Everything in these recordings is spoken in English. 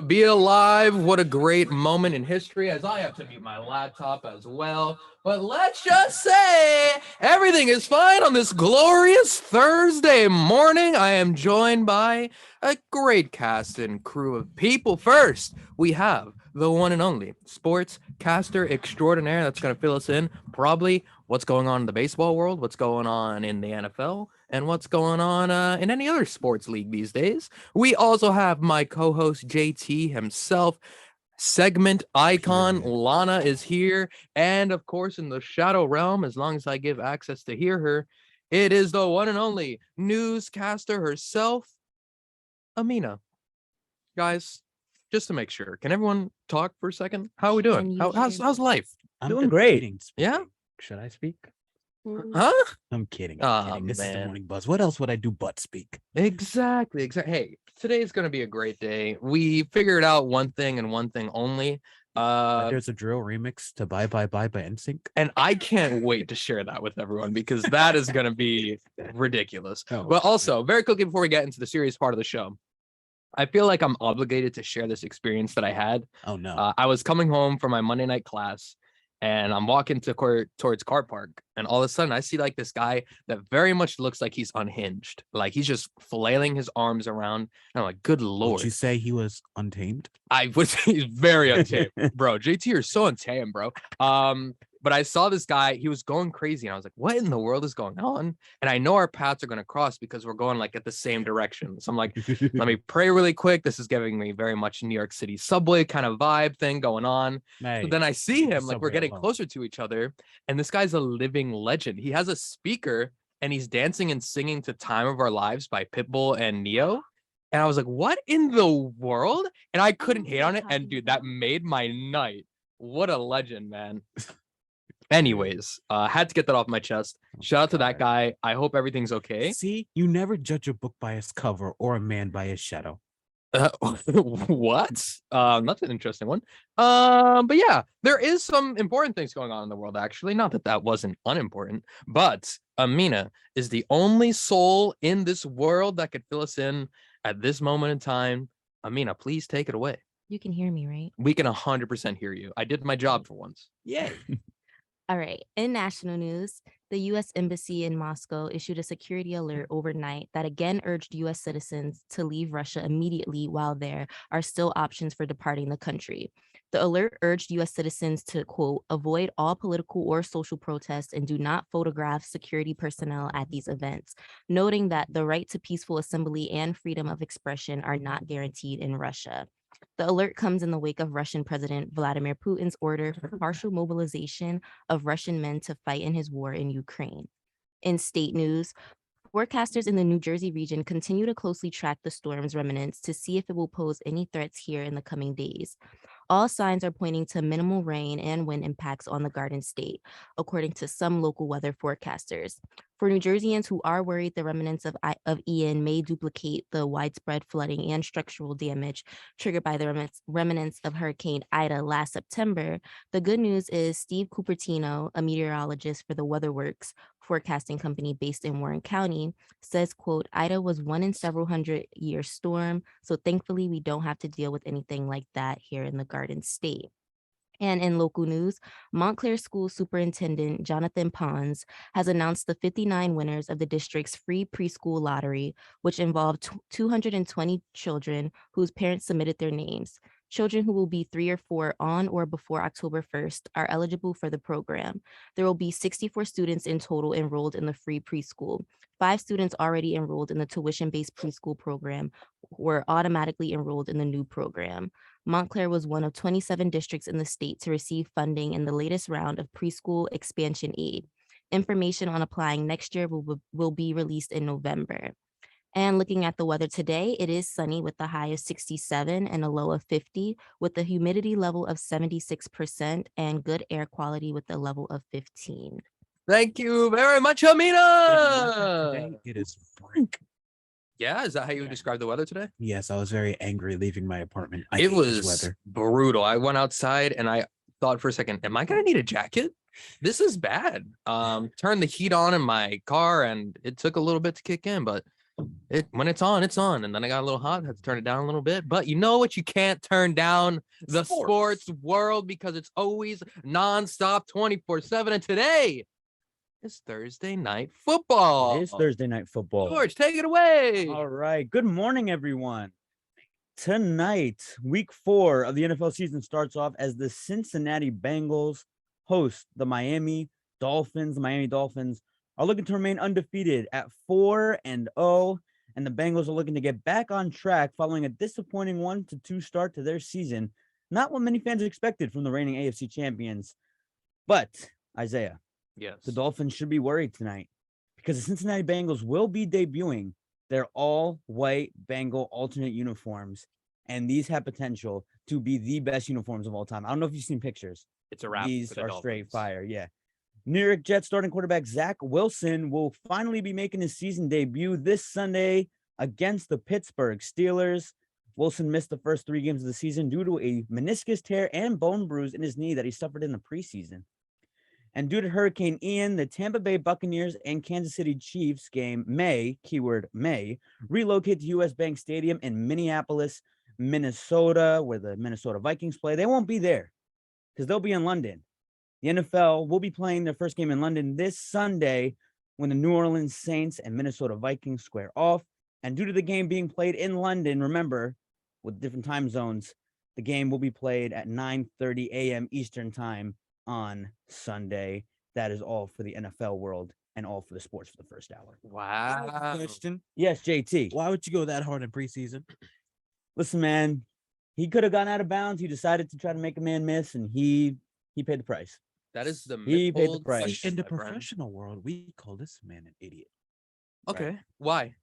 be alive. What a great moment in history, as I have to mute my laptop as well. But let's just say everything is fine on this glorious Thursday morning. I am joined by a great cast and crew of people. First, we have the one and only sports caster extraordinaire that's going to fill us in probably what's going on in the baseball world, what's going on in the NFL, and what's going on in any other sports league these days. We also have my co-host JT himself, segment icon Lana is here, and of course in the shadow realm, as long as I give access to hear her, it is the one and only newscaster herself, Amina. Guys, just to make sure, can everyone talk for a second? How are we doing? How's life? I'm doing great. Yeah? Should I speak? Huh? I'm kidding. This is the morning buzz. What else would I do but speak? Exactly. Hey, today's gonna be a great day. We figured out one thing and one thing only. There's a drill remix to Bye Bye Bye by NSYNC. And I can't wait to share that with everyone because that is gonna be ridiculous. But also, very quickly before we get into the serious part of the show, I feel like I'm obligated to share this experience that I had. Oh no. I was coming home from my Monday night class, and I'm walking towards car park, and all of a sudden I see like this guy that very much looks like he's unhinged. Like he's just flailing his arms around. And I'm like, good Lord. Would you say he was untamed? He's very untamed, bro. JT, you're so untamed, bro. But I saw this guy, he was going crazy, and I was like, what in the world is going on? And I know our paths are going to cross because we're going like at the same direction. So I'm like, let me pray really quick. This is giving me very much New York City subway kind of vibe thing going on. Hey, so then I see him, like we're getting closer to each other, and this guy's a living legend. He has a speaker, and he's dancing and singing to Time of Our Lives by Pitbull and Neo. And I was like, what in the world? And I couldn't hate on it. And dude, that made my night. What a legend, man. Anyways, had to get that off my chest. Shout out to that guy. I hope everything's okay. See, you never judge a book by its cover or a man by his shadow. What? That's an interesting one. But yeah, there is some important things going on in the world, actually. Not that that wasn't unimportant, but Amina is the only soul in this world that could fill us in at this moment in time. Amina, please take it away. You can hear me, right? We can 100% hear you. I did my job for once. Yay. All right. In national news, the U.S. Embassy in Moscow issued a security alert overnight that again urged U.S. citizens to leave Russia immediately while there are still options for departing the country. The alert urged U.S. citizens to, quote, avoid all political or social protests and do not photograph security personnel at these events, noting that the right to peaceful assembly and freedom of expression are not guaranteed in Russia. The alert comes in the wake of Russian President Vladimir Putin's order for partial mobilization of Russian men to fight in his war in Ukraine. In state news, forecasters in the New Jersey region continue to closely track the storm's remnants to see if it will pose any threats here in the coming days. All signs are pointing to minimal rain and wind impacts on the Garden State, according to some local weather forecasters. For New Jerseyans who are worried the remnants of Ian may duplicate the widespread flooding and structural damage triggered by the remnants of Hurricane Ida last September, the good news is Steve Cupertino, a meteorologist for the WeatherWorks forecasting company based in Warren County, says, quote, Ida was one in several hundred-year storm, so thankfully we don't have to deal with anything like that here in the Garden State. And in local news, Montclair School Superintendent Jonathan Pons has announced the 59 winners of the district's free preschool lottery, which involved 220 children whose parents submitted their names. Children who will be 3 or 4 on or before October 1st are eligible for the program. There will be 64 students in total enrolled in the free preschool. 5 students already enrolled in the tuition-based preschool program were automatically enrolled in the new program. Montclair was one of 27 districts in the state to receive funding in the latest round of preschool expansion aid. Information on applying next year will be released in November. And looking at the weather today, it is sunny with a high of 67 and a low of 50, with a humidity level of 76% and good air quality with a level of 15. Thank you very much, Amina. Today it is brink. Yeah, is that how you would describe the weather today? Yes, I was very angry leaving my apartment. It was brutal. I went outside and I thought for a second, am I gonna need a jacket? This is bad. Turned the heat on in my car and it took a little bit to kick in, but When it's on, it's on. And then I got a little hot, had to turn it down a little bit. But you know what? You can't turn down the sports world because it's always nonstop 24/7. And today is Thursday night football. It is Thursday night football. George, take it away. All right. Good morning, everyone. Tonight, week 4 of the NFL season starts off as the Cincinnati Bengals host the Miami Dolphins. The Miami Dolphins are looking to remain undefeated at 4-0, and the Bengals are looking to get back on track following a disappointing 1-2 start to their season. Not what many fans expected from the reigning AFC champions. But, Isaiah, Yes. the Dolphins should be worried tonight because the Cincinnati Bengals will be debuting their all-white Bengal alternate uniforms, and these have potential to be the best uniforms of all time. I don't know if you've seen pictures. It's a wrap. These for the are Dolphins. straight fire, yeah. New York Jets starting quarterback Zach Wilson will finally be making his season debut this Sunday against the Pittsburgh Steelers. Wilson missed the first 3 games of the season due to a meniscus tear and bone bruise in his knee that he suffered in the preseason. And due to Hurricane Ian, the Tampa Bay Buccaneers and Kansas City Chiefs game may, keyword may, relocate to US Bank Stadium in Minneapolis, Minnesota, where the Minnesota Vikings play. They won't be there because they'll be in London. The NFL will be playing their first game in London this Sunday when the New Orleans Saints and Minnesota Vikings square off. And due to the game being played in London, remember, with different time zones, the game will be played at 9:30 a.m. Eastern time on Sunday. That is all for the NFL world and all for the sports for the first hour. Wow. Question: Yes, JT. Why would you go that hard in preseason? Listen, man, he could have gone out of bounds. He decided to try to make a man miss, and he paid the price. That is the He paid the myth-old price. truth, In the my friend. professional world, we call this man an idiot. Okay. Why?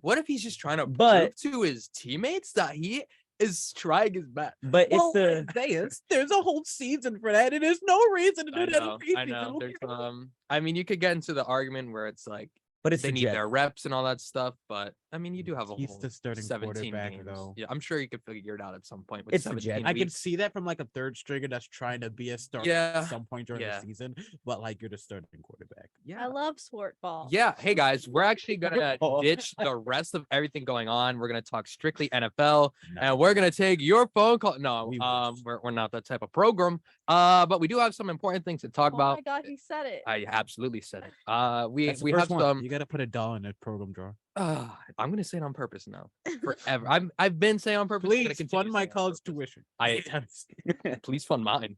What if he's just trying to But- prove to his teammates that he is trying his best? But it's the there's a whole season for that, and there's no reason to do that in preseason. I know. There's I mean, you could get into the argument where it's like but it's they the need Jets. their reps and all that stuff, but I mean, you do have a He's whole the starting 17 quarterback, games. though. Yeah, I'm sure you could figure it out at some point with It's the 17 Jets. I can weeks. see that from like a third stringer that's trying to be a starter Yeah, at some point during yeah. the season, but like you're the starting quarterback. Yeah. I love sport ball. Yeah. Hey guys, we're actually gonna Oh. ditch the rest of everything going on. We're gonna talk strictly NFL, No. and we're gonna take your phone call. No, We wish. we're not that type of program. But we do have some important things to talk Oh about. my god, he said it. I absolutely said it. We That's the we first have one. some. You gotta put a doll in the program drawer. I'm gonna say it on purpose now. Forever. I've been saying on purpose. I'm gonna Please continue fund my saying it on college purpose. tuition. Please fund mine.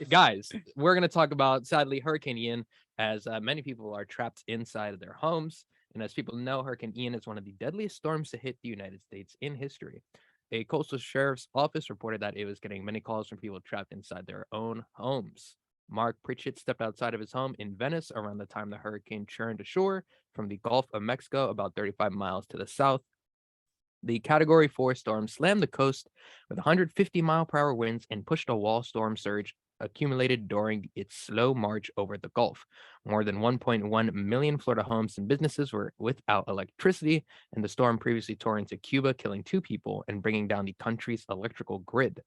Guys, we're gonna talk about sadly Hurricane Ian, as many people are trapped inside of their homes. And as people know, Hurricane Ian is one of the deadliest storms to hit the United States in history. A coastal sheriff's office reported that it was getting many calls from people trapped inside their own homes. Mark Pritchett stepped outside of his home in Venice around the time the hurricane churned ashore from the Gulf of Mexico, about 35 miles to the south. The Category 4 storm slammed the coast with 150-mile-per-hour winds and pushed a wall storm surge accumulated during its slow march over the Gulf. More than 1.1 million Florida homes and businesses were without electricity, and the storm previously tore into Cuba, killing 2 people and bringing down the country's electrical grid.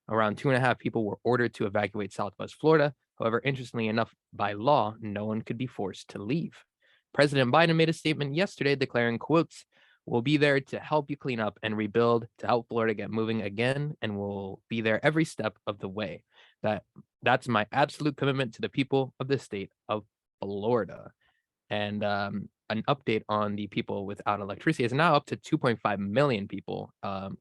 Around 2.5 people were ordered to evacuate Southwest Florida. However, interestingly enough, by law, no one could be forced to leave. President Biden made a statement yesterday declaring, quotes, "We'll be there to help you clean up and rebuild, to help Florida get moving again, and we'll be there every step of the way. That's my absolute commitment to the people of the state of Florida." And an update on the people without electricity is now up to 2.5 million people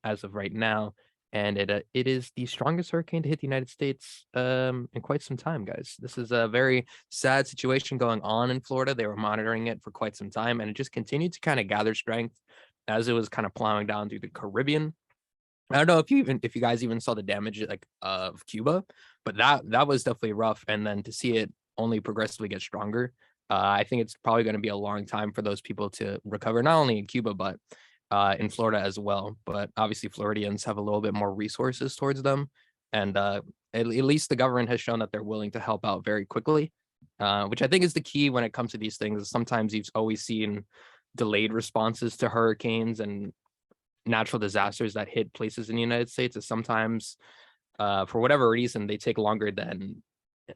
as of right now. And it is the strongest hurricane to hit the United States in quite some time, guys. This is a very sad situation going on in Florida. They were monitoring it for quite some time, and it just continued to kind of gather strength as it was kind of plowing down through the Caribbean. I don't know if you guys even saw the damage like of Cuba, but that was definitely rough. And then to see it only progressively get stronger, I think it's probably going to be a long time for those people to recover, not only in Cuba but in Florida as well. But obviously Floridians have a little bit more resources towards them, and at least the government has shown that they're willing to help out very quickly, which I think is the key when it comes to these things. Sometimes you've always seen delayed responses to hurricanes and natural disasters that hit places in the United States, is sometimes for whatever reason they take longer than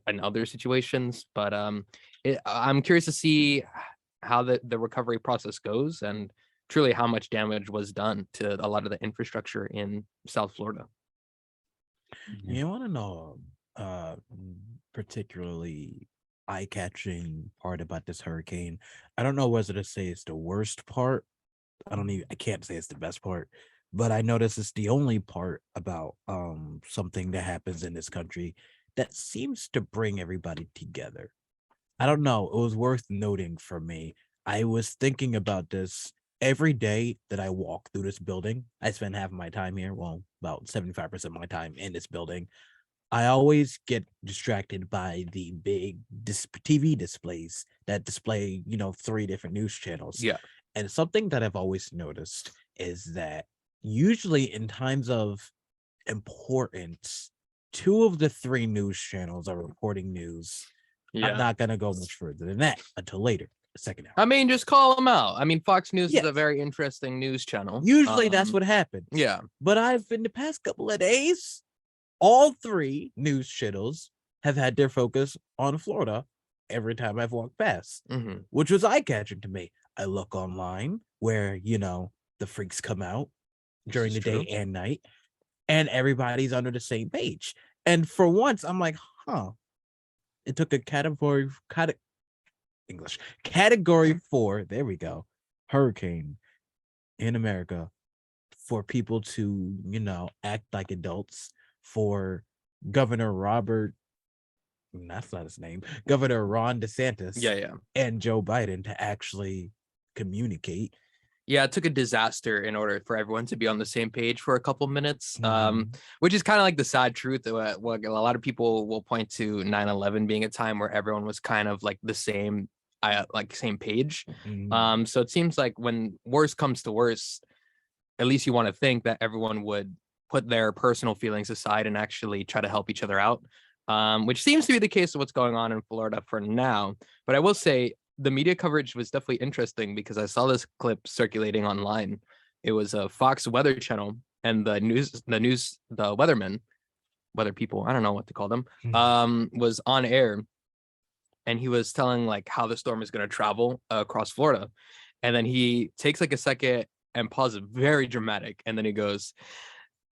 in other situations. But I'm curious to see how the recovery process goes and truly how much damage was done to a lot of the infrastructure in South Florida. You want to know particularly eye-catching part about this hurricane? I don't know whether to say it's the worst part. I can't say it's the best part, but I notice it's the only part about something that happens in this country that seems to bring everybody together. I don't know. It was worth noting for me. I was thinking about this every day that I walk through this building. I spend half of my time here. Well, about 75% of my time in this building. I always get distracted by the big TV displays that display, 3 different news channels. Yeah. And something that I've always noticed is that usually in times of importance, 2 of the 3 news channels are reporting news. Yeah. I'm not going to go much further than that until later, the second hour. I mean, just call them out. I mean, Fox News Yes. is a very interesting news channel. Usually that's what happens. Yeah. But in the past couple of days, all 3 news channels have had their focus on Florida every time I've walked past, which was eye-catching to me. I look online where, the freaks come out during the day and night, and everybody's under the same page. And for once, I'm like, it took a category 4, there we go, hurricane in America for people to, act like adults, for Governor that's not his name, Governor Ron DeSantis and Joe Biden to actually communicate. Yeah, it took a disaster in order for everyone to be on the same page for a couple minutes, which is kind of like the sad truth. What a lot of people will point to 9/11 being a time where everyone was kind of like the same page. So it seems like when worst comes to worst, at least you want to think that everyone would put their personal feelings aside and actually try to help each other out, which seems to be the case of what's going on in Florida for now. But I will say the media coverage was definitely interesting because I saw this clip circulating online. It was a Fox Weather Channel, and the weathermen, weather people, I don't know what to call them, was on air, and he was telling like how the storm is going to travel across Florida. And then he takes like a second and pauses, very dramatic. And then he goes,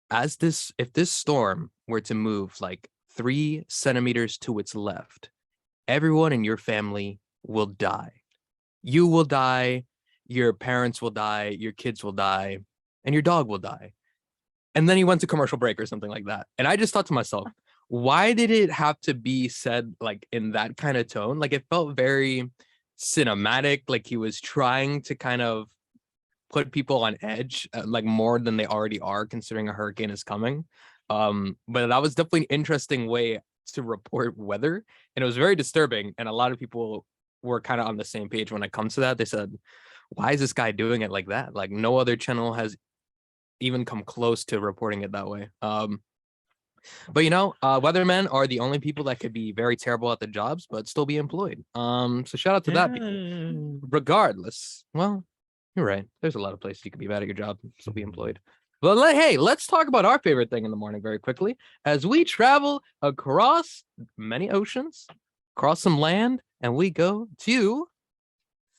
if this storm were to move like 3 centimeters to its left, everyone in your family will die. You will die, your parents will die, your kids will die, and your dog will die. And then he went to commercial break or something like that. And I just thought to myself, why did it have to be said like in that kind of tone? Like it felt very cinematic, like he was trying to kind of put people on edge, like more than they already are, considering a hurricane is coming. But that was definitely an interesting way to report weather, and it was very disturbing. And a lot of people were kind of on the same page when it comes to that. They said, why is this guy doing it like that? Like no other channel has even come close to reporting it that way. But weathermen are the only people that could be very terrible at the jobs but still be employed. So shout out to that people. Regardless, well, you're right, there's a lot of places you could be bad at your job and still be employed. But let's talk about our favorite thing in the morning very quickly as we travel across many oceans, across some land, and we go to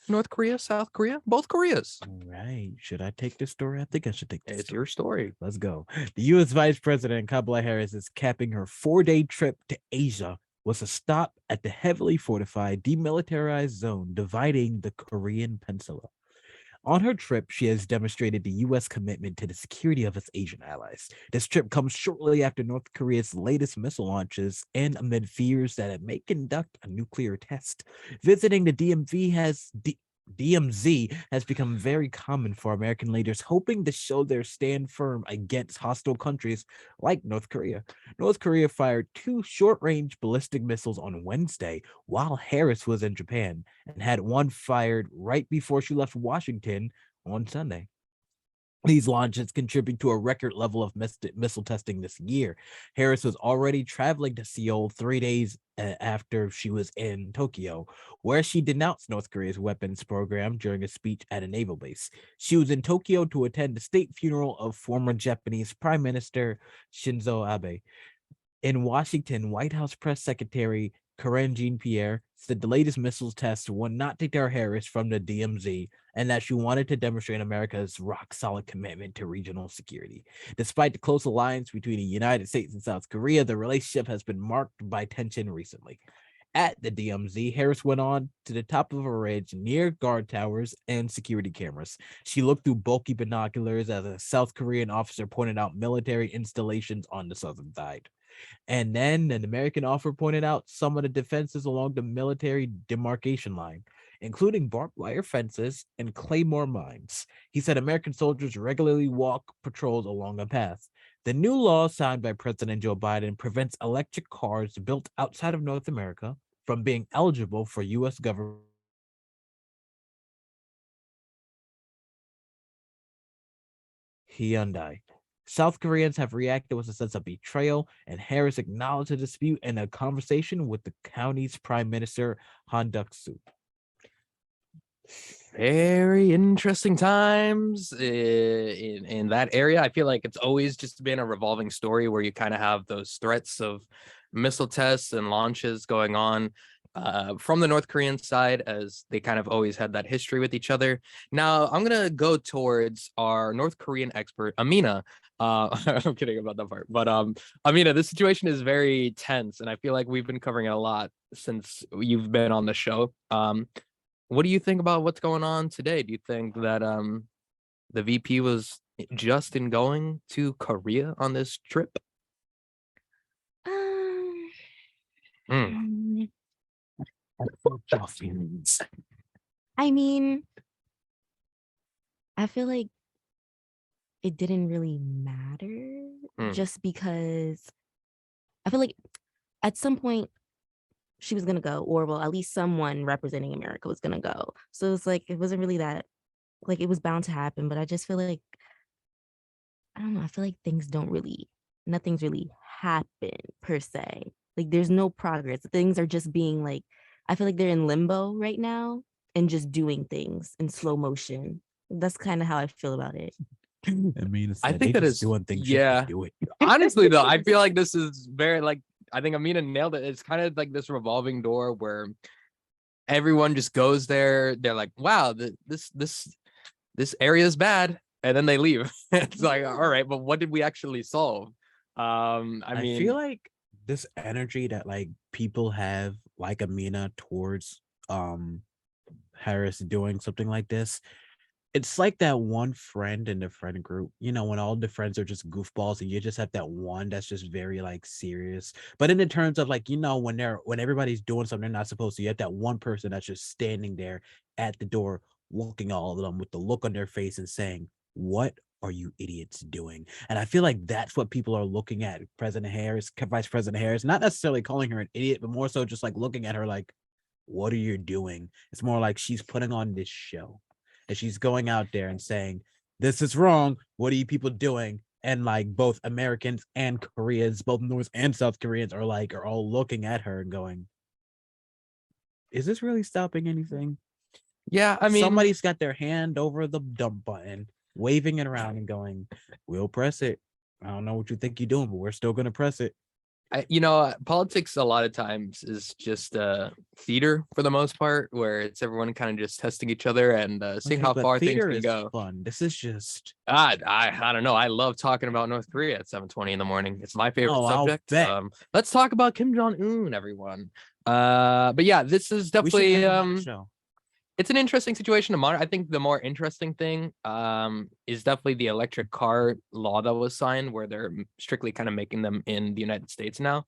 North Korea, South Korea, both Koreas. All right. Should I take this story? I think I should take this. It's your story. Let's go. The U.S. Vice President Kamala Harris is capping her 4-day trip to Asia with a stop at the heavily fortified, demilitarized zone dividing the Korean Peninsula. On her trip, she has demonstrated the U.S. commitment to the security of its Asian allies. This trip comes shortly after North Korea's latest missile launches and amid fears that it may conduct a nuclear test. Visiting the DMZ has become very common for American leaders hoping to show their stand firm against hostile countries like North Korea. North Korea fired 2 short-range ballistic missiles on Wednesday while Harris was in Japan and had one fired right before she left Washington on Sunday. These launches contribute to a record level of missile testing this year. Harris was already traveling to Seoul 3 days after she was in Tokyo, where she denounced North Korea's weapons program during a speech at a naval base. She was in Tokyo to attend the state funeral of former Japanese Prime Minister Shinzo Abe. In Washington, White House Press Secretary Karen Jean-Pierre said the latest missiles test would not deter Harris from the DMZ and that she wanted to demonstrate America's rock-solid commitment to regional security. Despite the close alliance between the United States and South Korea, the relationship has been marked by tension recently. At the DMZ, Harris went on to the top of a ridge near guard towers and security cameras. She looked through bulky binoculars as a South Korean officer pointed out military installations on the southern side. And then an American officer pointed out some of the defenses along the military demarcation line, including barbed wire fences and claymore mines. He said American soldiers regularly walk patrols along the path. The new law signed by President Joe Biden prevents electric cars built outside of North America from being eligible for U.S. government. Hyundai. South Koreans have reacted with a sense of betrayal, and Harris acknowledged the dispute in a conversation with the county's Prime Minister, Han Duck-soo. Very interesting times in that area. I feel like it's always just been a revolving story where you kind of have those threats of missile tests and launches going on from the North Korean side, as they kind of always had that history with each other. Now, I'm going to go towards our North Korean expert, Amina. I'm kidding about that part. But Amina, this situation is very tense, and I feel like we've been covering it a lot since you've been on the show. What do you think about what's going on today? Do you think that the VP was just in going to Korea on this trip? I mean, I feel like it didn't really matter just because I feel like at some point she was going to go, or well, at least someone representing America was going to go. So it's like, it wasn't really that, like, it was bound to happen, but I just feel like, I don't know, I feel like nothing's really happened per se. Like, there's no progress. Things are just being like, I feel like they're in limbo right now and just doing things in slow motion. That's kind of how I feel about it. I mean, I think that is doing things. yeah. Do it. Honestly, though, I feel like this is very like, I think Amina nailed it. It's kind of like this revolving door where everyone just goes there. They're like, wow, this area is bad. And then they leave. It's like, all right, but what did we actually solve? I mean, I feel like this energy that like people have like Amina towards Harris doing something like this, it's like that one friend in the friend group, you know, when all the friends are just goofballs and you just have that one that's just very like serious. But in the terms of like, you know, when everybody's doing something they're not supposed to, you have that one person that's just standing there at the door, looking all of them with the look on their face and saying, "What are you idiots doing?" And I feel like that's what people are looking at President Harris, Vice President Harris, not necessarily calling her an idiot, but more so just like looking at her like, what are you doing? It's more like she's putting on this show. And she's going out there and saying, this is wrong. What are you people doing? And like both Americans and Koreans, both North and South Koreans are all looking at her and going, is this really stopping anything? yeah, I mean, somebody's got their hand over the dump button, waving it around and going, we'll press it. I don't know what you think you're doing, but we're still going to press it. Politics a lot of times is just theater for the most part, where it's everyone kind of just testing each other and seeing how far things can go. Fun. This is just I don't know. I love talking about North Korea at 7:20 in the morning. It's my favorite subject. Let's talk about Kim Jong-un, everyone. But yeah, this is definitely it's an interesting situation to monitor. I think the more interesting thing is definitely the electric car law that was signed, where they're strictly kind of making them in the United States now.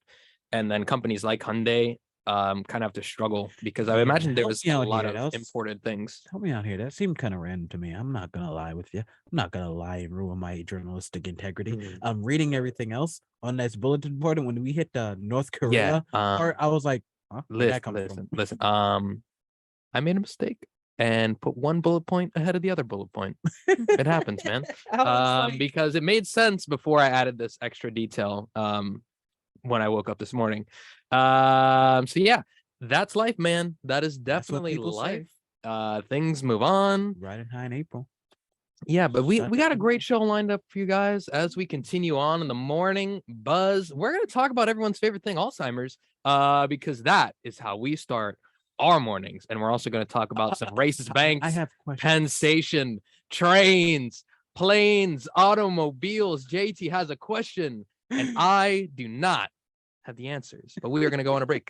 And then companies like Hyundai kind of have to struggle because I imagine there was a lot of imported things. Help me out here. That seemed kind of random to me. I'm not going to lie with you. I'm not going to lie and ruin my journalistic integrity. I'm reading everything else on this bulletin board. And when we hit the North Korea part, I was like, huh? Listen. I made a mistake and put one bullet point ahead of the other bullet point. It happens, man. Because it made sense before I added this extra detail when I woke up this morning. So yeah, that's life, man. That is definitely life. Things move on. Riding high in April. Yeah, but we got a great show lined up for you guys as we continue on in the morning buzz. We're going to talk about everyone's favorite thing, Alzheimer's, because that is how we start our mornings. And we're also going to talk about some racist banks, I have questions. Penn Station, trains, planes, automobiles. JT has a question, and I do not have the answers, but we are going to go on a break.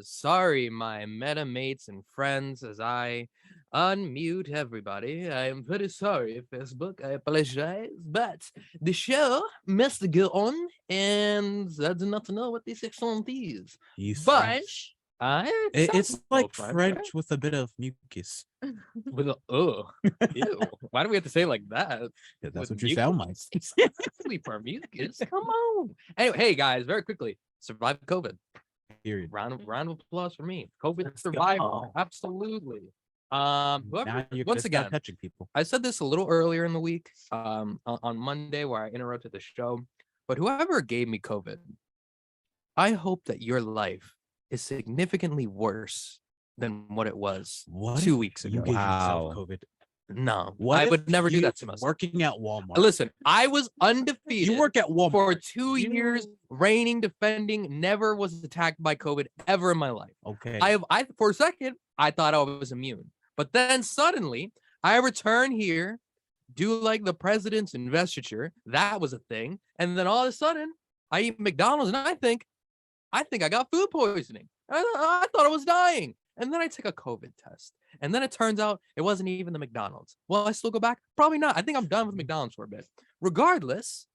Sorry, my meta mates and friends, as I unmute everybody. I am very sorry, Facebook. I apologize, but the show must go on, and I do not know what this accent is. But French. It's like French, French with a bit of mucus. with a ew. Why do we have to say it like that? Yeah, that's With what you sound like. mucus? Exactly for mucus. Come on. Anyway, hey guys, very quickly, survived COVID. Period. Round of applause for me. COVID Let's survivor. go. Absolutely. Now Whoever, you're once gonna again, start touching people. I said this a little earlier in the week, on Monday where I interrupted the show, but whoever gave me COVID, I hope that your life is significantly worse than what it was What 2 if weeks you ago. gave Wow. yourself COVID? No, What I if would never do you that to myself. working at Walmart? Listen, I was undefeated. You work at Walmart for 2 You- years, reigning, defending, never was attacked by COVID ever in my life. Okay. I for a second, I thought I was immune. But then suddenly I return here, do like the president's investiture. That was a thing. And then all of a sudden I eat McDonald's and I think I got food poisoning. I thought I was dying. And then I take a COVID test. And then it turns out it wasn't even the McDonald's. Will I still go back? Probably not. I think I'm done with McDonald's for a bit. Regardless,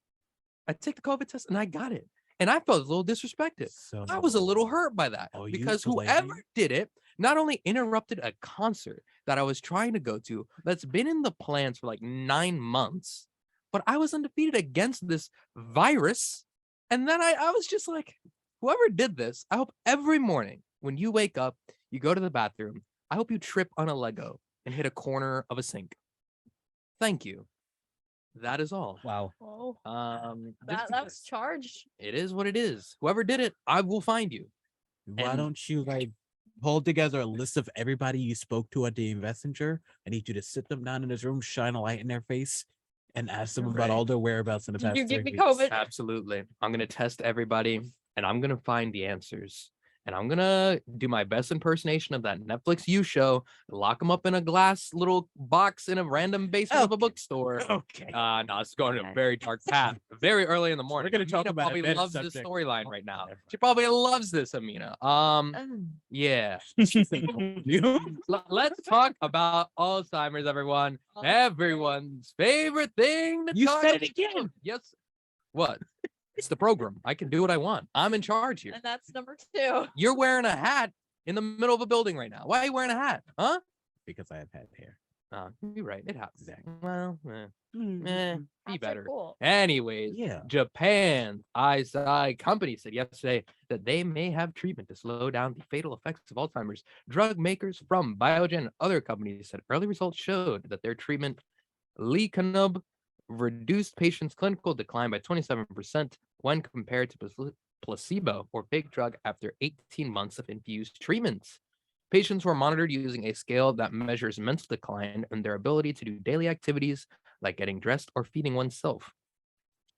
I take the COVID test and I got it. And I felt a little disrespected. So I was a little hurt by that are you because claiming- whoever did it not only interrupted a concert that I was trying to go to that's been in the plans for like 9 months, but I was undefeated against this virus. And then I was just like, whoever did this, I hope every morning when you wake up, you go to the bathroom, I hope you trip on a Lego and hit a corner of a sink. Thank you. That is all. Wow. Oh, Just that's charged. it is what it is. Whoever did it, I will find you. Why And- don't you like pull together a list of everybody you spoke to at the messenger? I need you to sit them down in this room, shine a light in their face, and ask them about Right. all their whereabouts in the Did past you give 3 me weeks. COVID? Absolutely. I'm going to test everybody and I'm going to find the answers. And I'm going to do my best impersonation of that Netflix U show, lock them up in a glass little box in a random basement of a bookstore. Okay. No, it's going to a very dark path. Very early in the morning. gonna talk Amina about a probably better loves this subject. storyline right now. Never She probably loves this, Amina. Yeah. Let's talk about Alzheimer's, everyone. Everyone's favorite thing to You talk said it about. again. Yes. What? It's the program. I can do what I want. I'm in charge here. And that's number 2. You're wearing a hat in the middle of a building right now. Why are you wearing a hat? Huh? Because I have had hair. You're right. It happens. Exactly. Well, be Hats are better. Cool. Anyways, Yeah. Japan ISI company said yesterday that they may have treatment to slow down the fatal effects of Alzheimer's. Drug makers from Biogen and other companies said early results showed that their treatment, lecanemab, reduced patients' clinical decline by 27% when compared to placebo or fake drug after 18 months of infused treatments. Patients were monitored using a scale that measures mental decline and their ability to do daily activities like getting dressed or feeding oneself.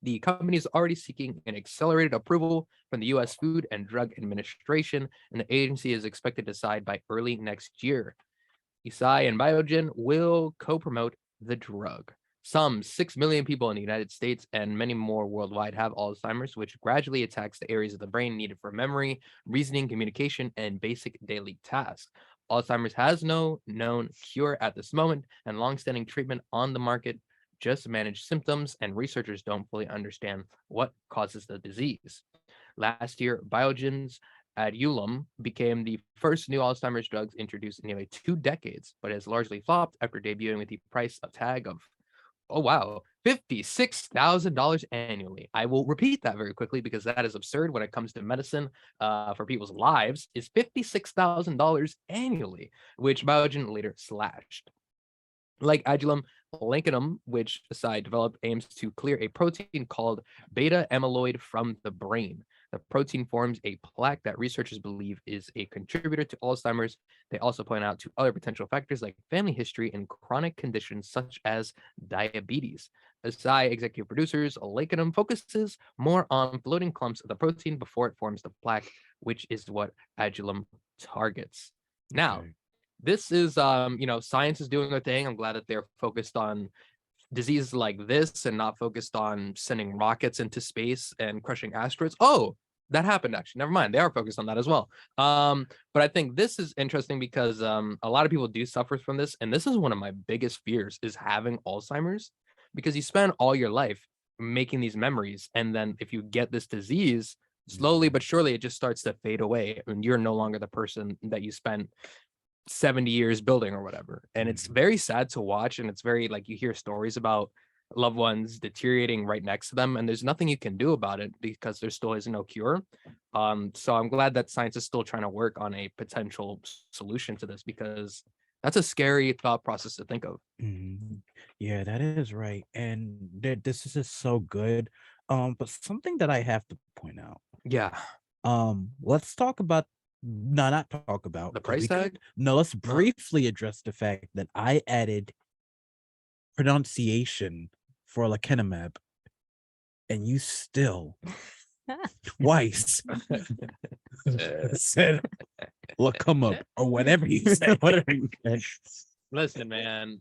The company is already seeking an accelerated approval from the U.S. Food and Drug Administration, and the agency is expected to decide by early next year. Eisai and Biogen will co-promote the drug. Some 6 million people in the United States and many more worldwide have Alzheimer's, which gradually attacks the areas of the brain needed for memory, reasoning, communication, and basic daily tasks. Alzheimer's has no known cure at this moment, and longstanding treatment on the market just manage symptoms, and researchers don't fully understand what causes the disease. Last year, Biogen's Aduhelm became the first new Alzheimer's drugs introduced in nearly 2 decades, but has largely flopped after debuting with the price tag of, oh wow, $56,000 annually. I will repeat that very quickly because that is absurd when it comes to medicine for people's lives, is $56,000 annually, which Biogen later slashed. Like Aduhelm, lecanemab, which Eisai developed, aims to clear a protein called beta amyloid from the brain. The protein forms a plaque that researchers believe is a contributor to Alzheimer's. They also point out to other potential factors like family history and chronic conditions such as diabetes. Eisai executive producers, lecanemab focuses more on floating clumps of the protein before it forms the plaque, which is what Aduhelm targets. Now, Okay. this is science is doing their thing. I'm glad that they're focused on diseases like this and not focused on sending rockets into space and crushing asteroids. Oh, that happened actually. Never mind. They are focused on that as well. But I think this is interesting because a lot of people do suffer from this, and this is one of my biggest fears is having Alzheimer's, because you spend all your life making these memories, and then if you get this disease, slowly but surely it just starts to fade away, and you're no longer the person that you spent 70 years building or whatever. And it's very sad to watch, and it's very like you hear stories about loved ones deteriorating right next to them, and there's nothing you can do about it because there still is no cure. So I'm glad that science is still trying to work on a potential solution to this, because that's a scary thought process to think of. Mhm. Yeah, that is right. And this is just so good. But something that I have to point out. Yeah. Let's talk about not talk about The 'cause price we could- tag? No, let's briefly address the fact that I added pronunciation for lecanemab, and you still twice said lecanemab or whatever you said. Whatever you said. Listen, man,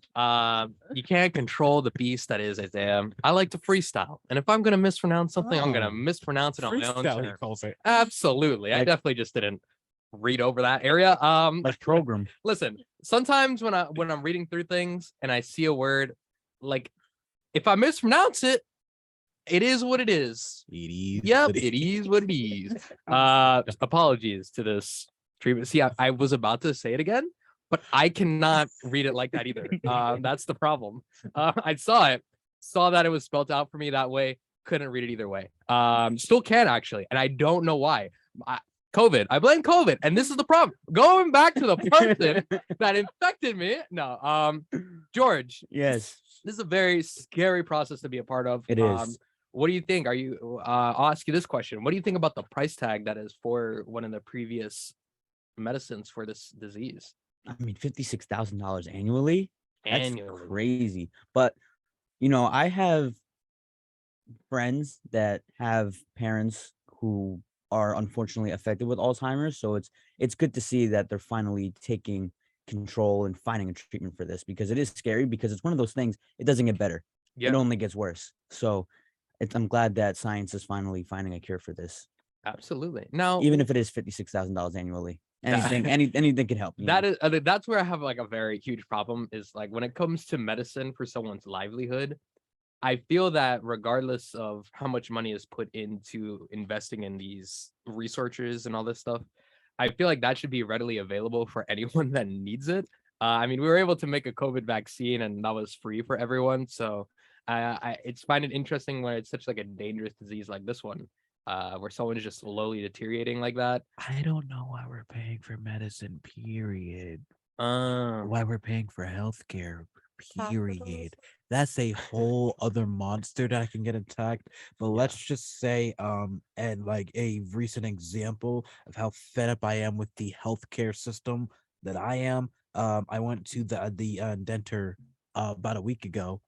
you can't control the beast that is Isaiah. I like to freestyle, and if I'm gonna mispronounce something, I'm gonna Oh. mispronounce it on my own Freestyle, he terms. calls it. Absolutely, I Like- definitely just didn't read over that area. Like program. Listen, sometimes when I'm reading through things and I see a word, like if I mispronounce it, it is what it is. It is Yep, what it is what it is. Apologies to this treatment. See, I was about to say it again, but I cannot read it like that either. That's the problem. I saw that it was spelled out for me that way. Couldn't read it either way. Still can actually, and I don't know why. COVID. I blame COVID, and this is the problem. Going back to the person that infected me. No, George. Yes, This is a very scary process to be a part of. it is. What do you think? I'll ask you this question. What do you think about the price tag that is for one of the previous medicines for this disease? I mean, $56,000 annually. That's Annually. crazy. But I have friends that have parents who are unfortunately affected with Alzheimer's. So it's good to see that they're finally taking control and finding a treatment for this, because it is scary, because it's one of those things, it doesn't get better. Yeah, It only gets worse. So I'm glad that science is finally finding a cure for this, absolutely. Now, even if it is $56,000 annually. Anything, anything can help. that's where I have like a very huge problem is like when it comes to medicine for someone's livelihood. I feel that regardless of how much money is put into investing in these researchers and all this stuff, I feel like that should be readily available for anyone that needs it. I mean, we were able to make a COVID vaccine and that was free for everyone. So I find it interesting when it's such like a dangerous disease like this one, where someone is just slowly deteriorating like that. I don't know why we're paying for medicine, period. Uh, Why we're paying for healthcare, period. Capitalism. That's a whole other monster that can get attacked. But let's just say, and like a recent example of how fed up I am with the healthcare system that I am. I went to the denter about a week ago.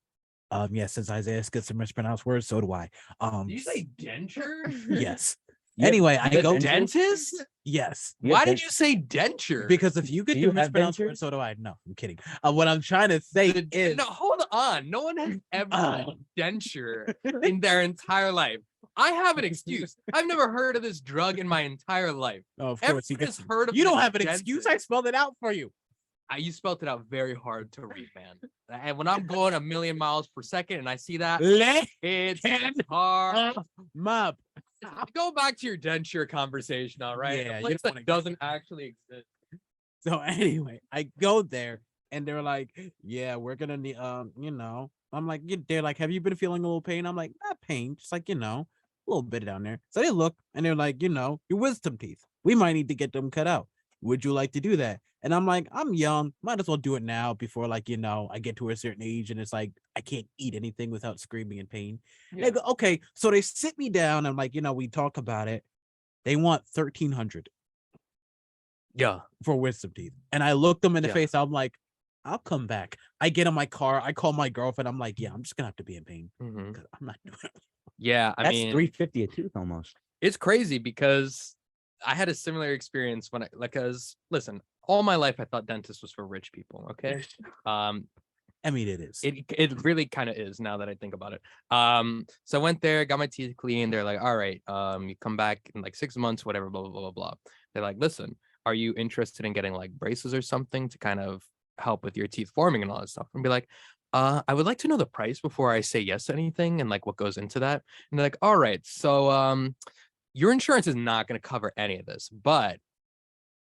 Yeah, since Isaiah gets some mispronounced words, so do I. did you say denture? Yes. You have- Anyway, you I have go dentures? Dentist? yes. Why did you say denture? Because if you get Do the you have mispronounced dentures? words, so do I. No, I'm kidding. What I'm trying to say is No, hold on. No one has ever had denture in their entire life. I have an excuse. I've never heard of this drug in my entire life. oh, of Everyone course you has heard of You don't this have an excuse. I dentist. spelled it out for you. You spelled it out very hard to read, man. And when I'm going a million miles per second and I see that, Let it's hard. mop. Go back to your denture conversation, all right? Yeah, A you place don't that doesn't actually exist. So anyway, I go there and they're like, "Yeah, we're gonna need I'm like, they're like, "Have you been feeling a little pain?" I'm like, "Not pain, just like a little bit down there." So they look and they're like, "Your wisdom teeth. We might need to get them cut out. Would you like to do that?" And I'm like, "I'm young, might as well do it now before I get to a certain age and it's like I can't eat anything without screaming in pain." And they go, "Okay." So they sit me down and like, we talk about it. They want 1,300 Yeah. for wisdom teeth. And I looked them in the Yeah. face. I'm like, "I'll come back." I get in my car. I call my girlfriend. I'm like, "Yeah, I'm just gonna have to be in pain. Mhm. 'Cause I'm not doing it." Yeah. I That's mean, $350 a tooth almost. it's crazy because I had a similar experience when because listen, all my life I thought dentist was for rich people. Okay. I mean, it is. It really kind of is now that I think about it. So I went there, got my teeth cleaned. They're like, all right, you come back in like 6 months, whatever, blah, blah, blah, blah, blah. They're like, listen, are you interested in getting like braces or something to kind of help with your teeth forming and all that stuff? And be like, I would like to know the price before I say yes to anything and like what goes into that. And they're like, all right, so your insurance is not going to cover any of this, but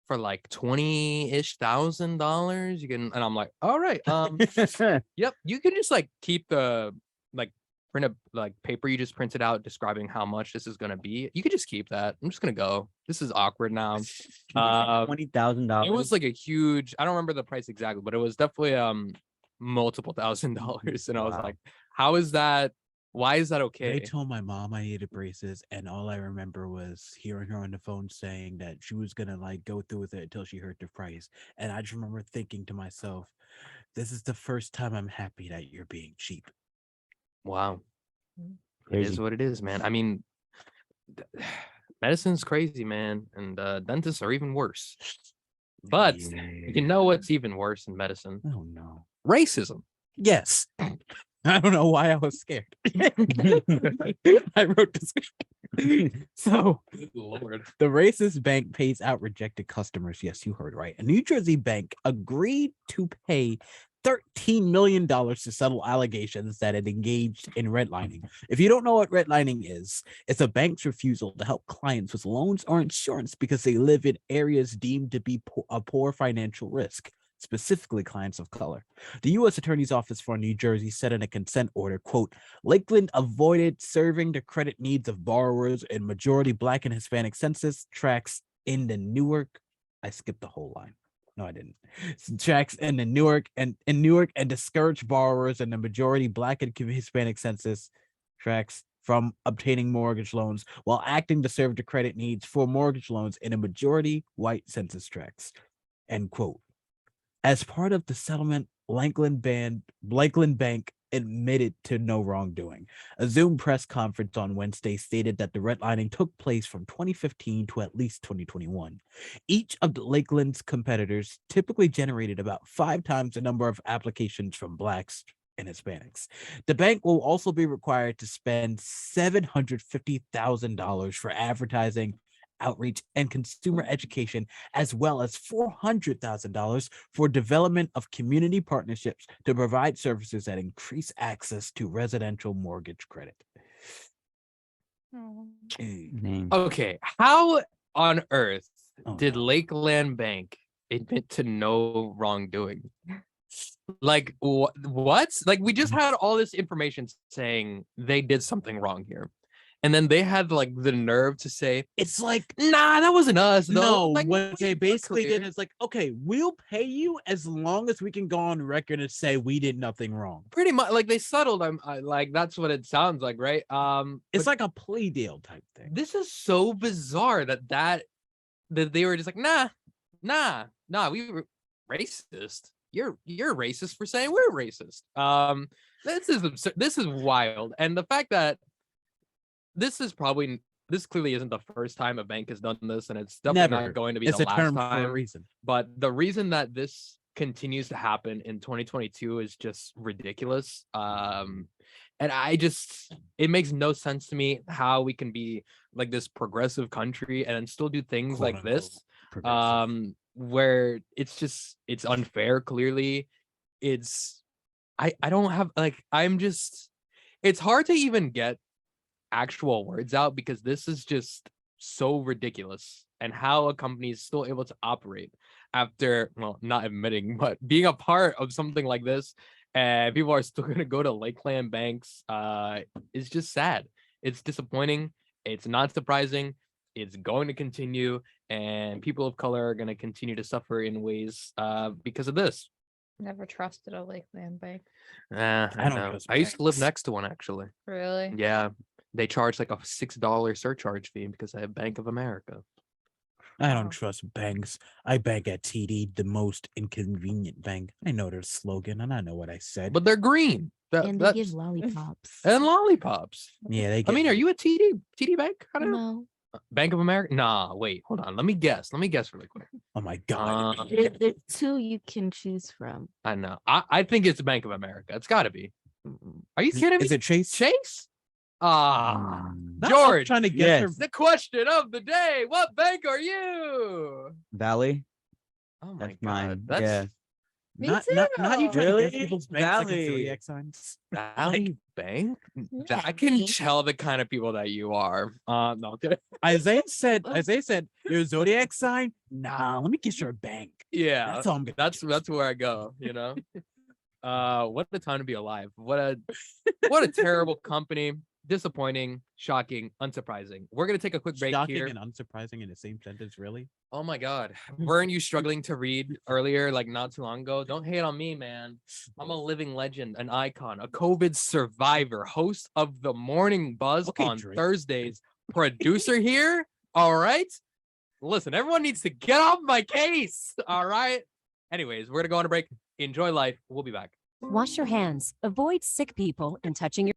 for like $20,000 you can. And I'm like, all right, yep, you can just like keep the like print a like paper you just printed out describing how much this is going to be. You could just keep that. I'm just going to go. This is awkward now. $20,000. It was like a huge, I don't remember the price exactly, but it was definitely multiple $1,000s. And I was Wow. like, how is that? Why is that They okay? told my mom I needed braces, and all I remember was hearing her on the phone saying that she was gonna like go through with it until she heard the price. And I just remember thinking to myself, "This is the first time I'm happy that you're being cheap." Wow. It Crazy. is what it is, man. I mean, medicine's crazy, man. And dentists are even worse. But you know what's even worse in medicine? Oh no. Racism. Yes. I don't know why I was scared. I wrote this. So Lord. the racist bank pays out rejected customers. Yes, you heard right. A New Jersey bank agreed to pay $13 million to settle allegations that it engaged in redlining. If you don't know what redlining is, it's a bank's refusal to help clients with loans or insurance because they live in areas deemed to be a poor financial risk, specifically clients of color. The U.S. Attorney's Office for New Jersey said in a consent order, quote, Lakeland avoided serving the credit needs of borrowers in majority Black and Hispanic census tracts in the Newark. I skipped the whole line. No, I didn't. Tracks in the Newark and discouraged borrowers in the majority Black and Hispanic census tracts from obtaining mortgage loans while acting to serve the credit needs for mortgage loans in a majority white census tracts. End quote. As part of the settlement, Lakeland Bank admitted to no wrongdoing. A Zoom press conference on Wednesday stated that the redlining took place from 2015 to at least 2021. Each of the Lakeland's competitors typically generated about 5 times the number of applications from Blacks and Hispanics. The bank will also be required to spend $750,000 for advertising, outreach, and consumer education, as well as $400,000 for development of community partnerships to provide services that increase access to residential mortgage credit. Name. Okay, how on earth did no. Lakeland Bank admit to no wrongdoing? Like what? Like we just had all this information saying they did something wrong here. And then they had like the nerve to say, It's like, nah, that wasn't us. Though. no, Like, what they basically clear. did is like, okay, we'll pay you as long as we can go on record and say we did nothing wrong. Pretty much like they settled. Like that's what it sounds like, right? It's like a plea deal type thing. This is so bizarre that they were just like, nah, we were racist. You're racist for saying we're racist. This is absurd. This is wild. And the fact that this clearly isn't the first time a bank has done this, and it's definitely Never. not going to be It's the a last term time. for a reason. But the reason that this continues to happen in 2022 is just ridiculous. And it makes no sense to me how we can be like this progressive country and still do things Quote, like this. progressive. Where it's unfair. Clearly, I don't have like it's hard to even get actual words out because this is just so ridiculous, and how a company is still able to operate after, well, not admitting but being a part of something like this, and people are still going to go to Lakeland banks is just sad. It's disappointing. It's not surprising. It's going to continue, and people of color are going to continue to suffer in ways because of this. Never trusted a Lakeland bank. I don't know. trust I used to live banks. next to one, actually. Really? Yeah, they charge like a $6 surcharge fee because I have Bank of America. I Wow. don't trust banks. I bank at TD, the most inconvenient bank. I know their slogan and I know what I said. But they're green. And they give lollipops. and lollipops. yeah, they I get mean, are you a TD Bank? I don't know. No, Bank of America? Nah, wait, hold on. Let me guess really quick. Oh my god. there's 2 you can choose from. I know. I think it's Bank of America. It's got to be. Are you kidding me? Is it Chase? Chase? Ah, That's what I'm George. trying to get Yes. her. The question of the day: what bank are you? Valley. Oh my That's god, mine. that's Yeah. Me Not you too. trying to Really? guess people's banks like Valley. a zodiac signs. Valley Bank. Yeah. I can tell the kind of people that you are. No, I'm kidding. Isaiah said, your zodiac sign? Nah, let me guess your bank. Yeah, That's all I'm gonna that's guess. where I go. What a time to be alive. What a terrible company. Disappointing, shocking, unsurprising. We're gonna take a quick break Shocking here. and unsurprising in the same sentence, really? Oh my god, weren't you struggling to read earlier, like not too long ago? Don't hate on me, man. I'm a living legend, an icon, a COVID survivor, host of the Morning Buzz Okay, on Drake. Thursdays, producer here. All right, listen, everyone needs to get off my case. All right. Anyways, we're gonna go on a break. Enjoy life. We'll be back. Wash your hands. Avoid sick people and touching your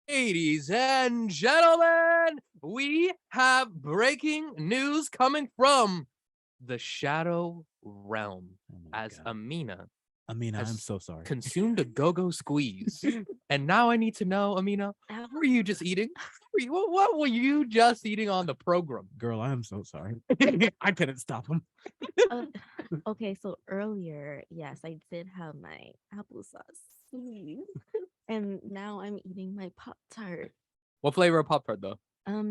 Ladies and gentlemen, we have breaking news coming from the Shadow Realm Oh my as God. Amina Amina, I'm has so sorry. consumed a go-go squeeze. And now I need to know, Amina, what were you just eating? What were you just eating on the program? Girl, I am so sorry. I couldn't stop him. Uh, okay, so earlier, yes, I did have my applesauce. And now I'm eating my Pop Tart. What flavor of Pop-Tart, though?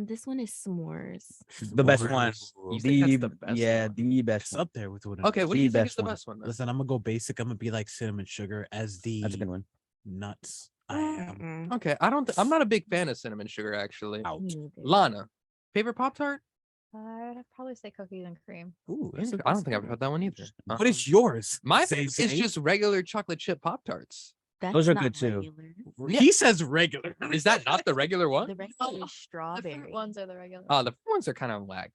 This one is s'mores. The best one. You think that's the best Yeah, one? the best It's one. up there with what it Okay, is. what do you The think is best the one. best one? Then? Listen, I'm gonna go basic. I'm gonna be like cinnamon sugar as the That's a good one. nuts I am. Okay, I'm not a big fan of cinnamon sugar, actually. Out. Me neither. Lana, favorite Pop-Tart? I'd probably say cookies and cream. Ooh, that's a I good don't think I've start. heard that one either. What is yours? My Say, favorite is say? just regular chocolate chip Pop-Tarts. That's Those are not good too. regular. Yeah. He says regular. Is that not the regular one? The regular is The fruit strawberry. ones are the regular. The fruit ones are kind of whack.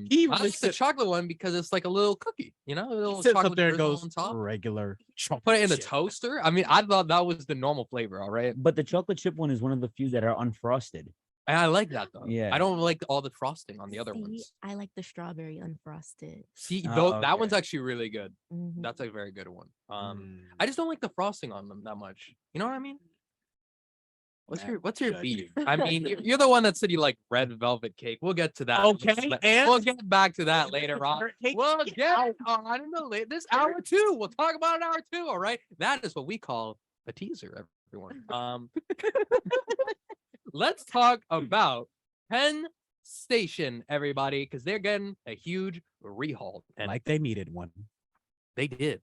He I like looks the at- chocolate one because it's like a little cookie, a little Sits chocolate up there and drizzle goes on top. regular. Put it in the chip. toaster. I mean, I thought that was the normal flavor, all right. But the chocolate chip one is one of the few that are unfrosted. And I like that though. Yeah. I don't like all the frosting on the other See, ones. I like the strawberry unfrosted. See, Oh, though, that okay. one's actually really good. Mhm. That's a very good one. Mm. I just don't like the frosting on them that much. You know what I mean? What's your Judge beef? you. I mean, you're the one that said you like red velvet cake. We'll get to that. Okay, and- we'll get back to that later on. Carrot cake? We'll Get get out. on in this hour two. We'll talk about it hour two. All right, that is what we call a teaser, everyone. Let's talk about Penn Station, everybody, because they're getting a huge rehaul, and Like they needed one. they did.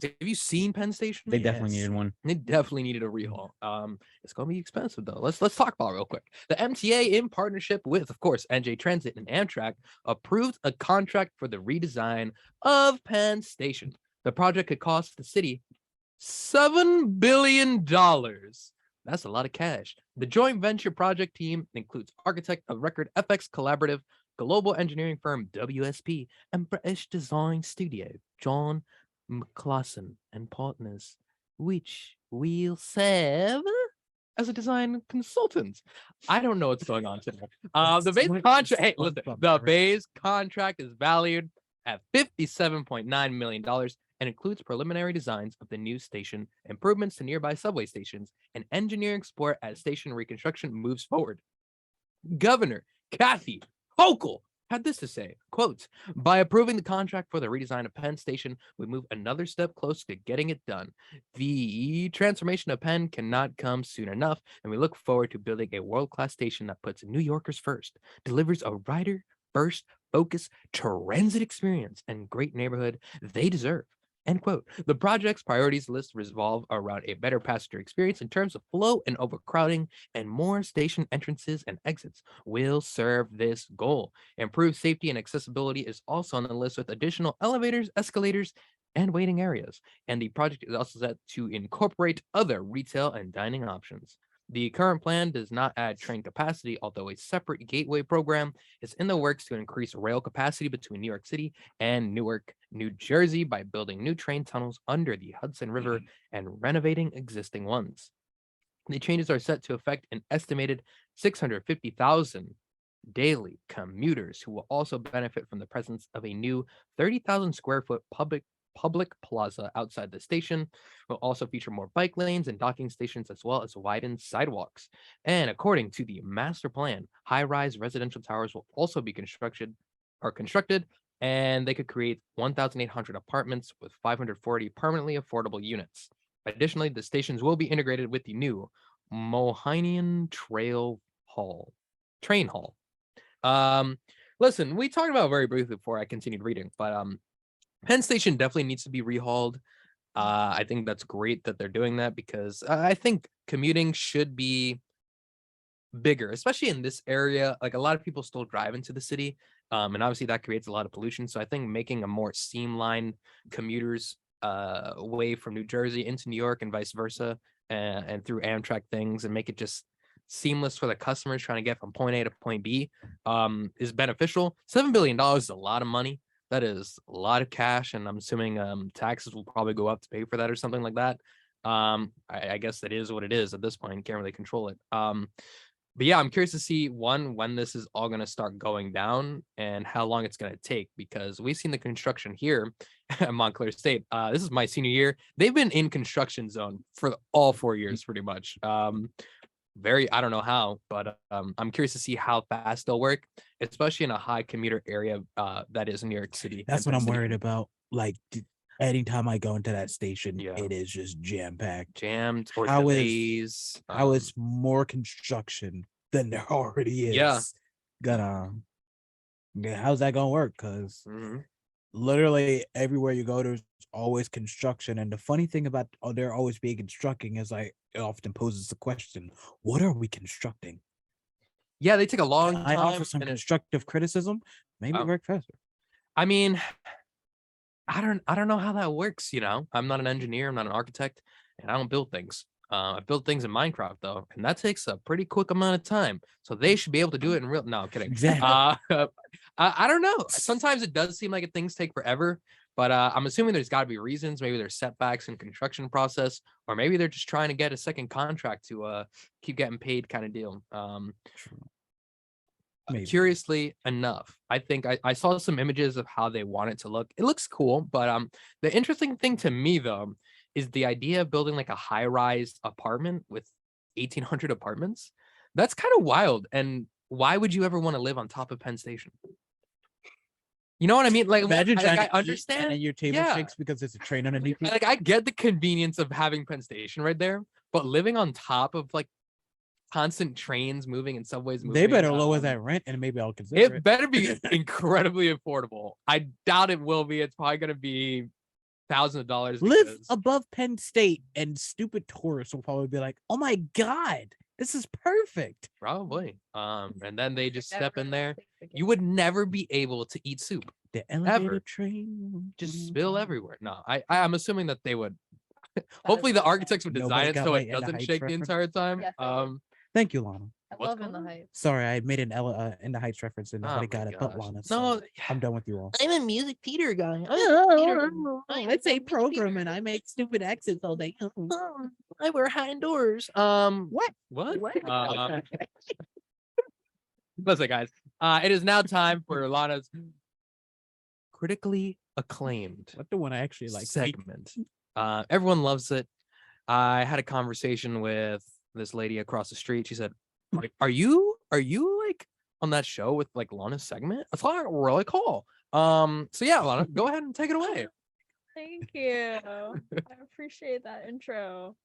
Have you seen Penn Station? They definitely Yes. needed one. They definitely needed a rehaul. It's gonna be expensive though. Let's talk about it real quick. The MTA, in partnership with, of course, NJ Transit and Amtrak, approved a contract for the redesign of Penn Station. The project could cost the city $7 billion. That's a lot of cash. The joint venture project team includes architect of record FX Collaborative, global engineering firm WSP, and British design studio John McClasson and partners, which will serve as a design consultant. I don't know what's going on today. The base contract. Hey, listen. The base contract is valued at $57.9 million and includes preliminary designs of the new station, improvements to nearby subway stations, and engineering support as station reconstruction moves forward. Governor Kathy Hochul had this to say, quote, by approving the contract for the redesign of Penn Station, we move another step closer to getting it done. The transformation of Penn cannot come soon enough, and we look forward to building a world-class station that puts New Yorkers first, delivers a rider-first, focused transit experience and great neighborhood they deserve. End quote. The project's priorities list revolve around a better passenger experience in terms of flow and overcrowding, and more station entrances and exits will serve this goal. Improved safety and accessibility is also on the list with additional elevators, escalators, and waiting areas. And the project is also set to incorporate other retail and dining options. The current plan does not add train capacity, although a separate gateway program is in the works to increase rail capacity between New York City and Newark, New Jersey by building new train tunnels under the Hudson River and renovating existing ones. The changes are set to affect an estimated 650,000 daily commuters who will also benefit from the presence of a new 30,000 square foot public plaza outside the station. Will also feature more bike lanes and docking stations, as well as widened sidewalks. And according to the master plan, high-rise residential towers will also be constructed, and they could create 1,800 apartments with 540 permanently affordable units. Additionally, the stations will be integrated with the new Mohanian Train Hall. Listen, we talked about it very briefly before I continued reading, but Penn Station definitely needs to be rehauled. I think that's great that they're doing that because I think commuting should be bigger, especially in this area. Like a lot of people still drive into the city, and obviously that creates a lot of pollution. So I think making a more streamlined commuters way from New Jersey into New York and vice versa, and through Amtrak things, and make it just seamless for the customers trying to get from point A to point B, is beneficial. $7 billion is a lot of money. That is a lot of cash, and I'm assuming taxes will probably go up to pay for that or something like that. I guess that is what it is at this point. You can't really control it. But yeah, I'm curious to see when this is all going to start going down and how long it's going to take, because we've seen the construction here at Montclair State. This is my senior year. They've been in construction zone for all 4 years, pretty much. I don't know how, but I'm curious to see how fast they'll work, especially in a high commuter area that is New York City. That's what I'm worried about. Like, anytime I go into that station, Yeah. it is just jam-packed. Jammed or How is- delays. How is more construction than there already is? Yeah. How's that gonna work? Because Mhm. literally everywhere you go, there's always construction. And the funny thing about there always being constructing is like it often poses the question, what are we constructing? Yeah, they take a long I time. offer some and constructive criticism, maybe Oh. work faster. I mean, I don't know how that works. I'm not an engineer, I'm not an architect, and I don't build things. I build things in Minecraft though, and that takes a pretty quick amount of time. So they should be able to do it in real. No, I'm kidding. Exactly. I don't know. Sometimes it does seem like things take forever, but I'm assuming there's got to be reasons. Maybe there's setbacks in construction process, or maybe they're just trying to get a second contract to keep getting paid, kind of deal. Maybe. Curiously enough, I think I saw some images of how they want it to look. It looks cool, but the interesting thing to me though is the idea of building like a high-rise apartment with 1,800 apartments. That's kind of wild. And why would you ever want to live on top of Penn Station? You know what I mean? Like, Imagine trying to I eat understand. and your table Yeah. shakes because there's a train underneath you. Like, I get the convenience of having Penn Station right there, but living on top of like constant trains moving and subways moving. They better lower that rent, and maybe I'll consider It it. better be incredibly affordable. I doubt it will be. It's probably going to be thousands of dollars. Live because- above Penn State, and stupid tourists will probably be like, "Oh my god, this is perfect." Probably. And then they just Never step in there. think again. You would never be able to eat soup. The elevator Ever. train Just spill everywhere. No, I'm assuming that they would. Hopefully, the architects would design Nobody it got so my it In the doesn't Heights shake the reference? entire time. Yes, I did. Thank you, Lana. I What's love In the going on? Heights. Sorry, I made an In the Heights reference, and Oh nobody my got it but gosh. Lana. No, So I'm done with you all. I'm a music theater guy. I say programming. I make stupid accents all day. I wear hat indoors. What? What? What? Listen, guys. It is now time for Lana's critically acclaimed What the one I actually like? segment. Everyone loves it. I had a conversation with this lady across the street. She said, Are you like on that show with like Lana's segment? That's not really cool. So yeah, Lana, go ahead and take it away. Thank you. I appreciate that intro.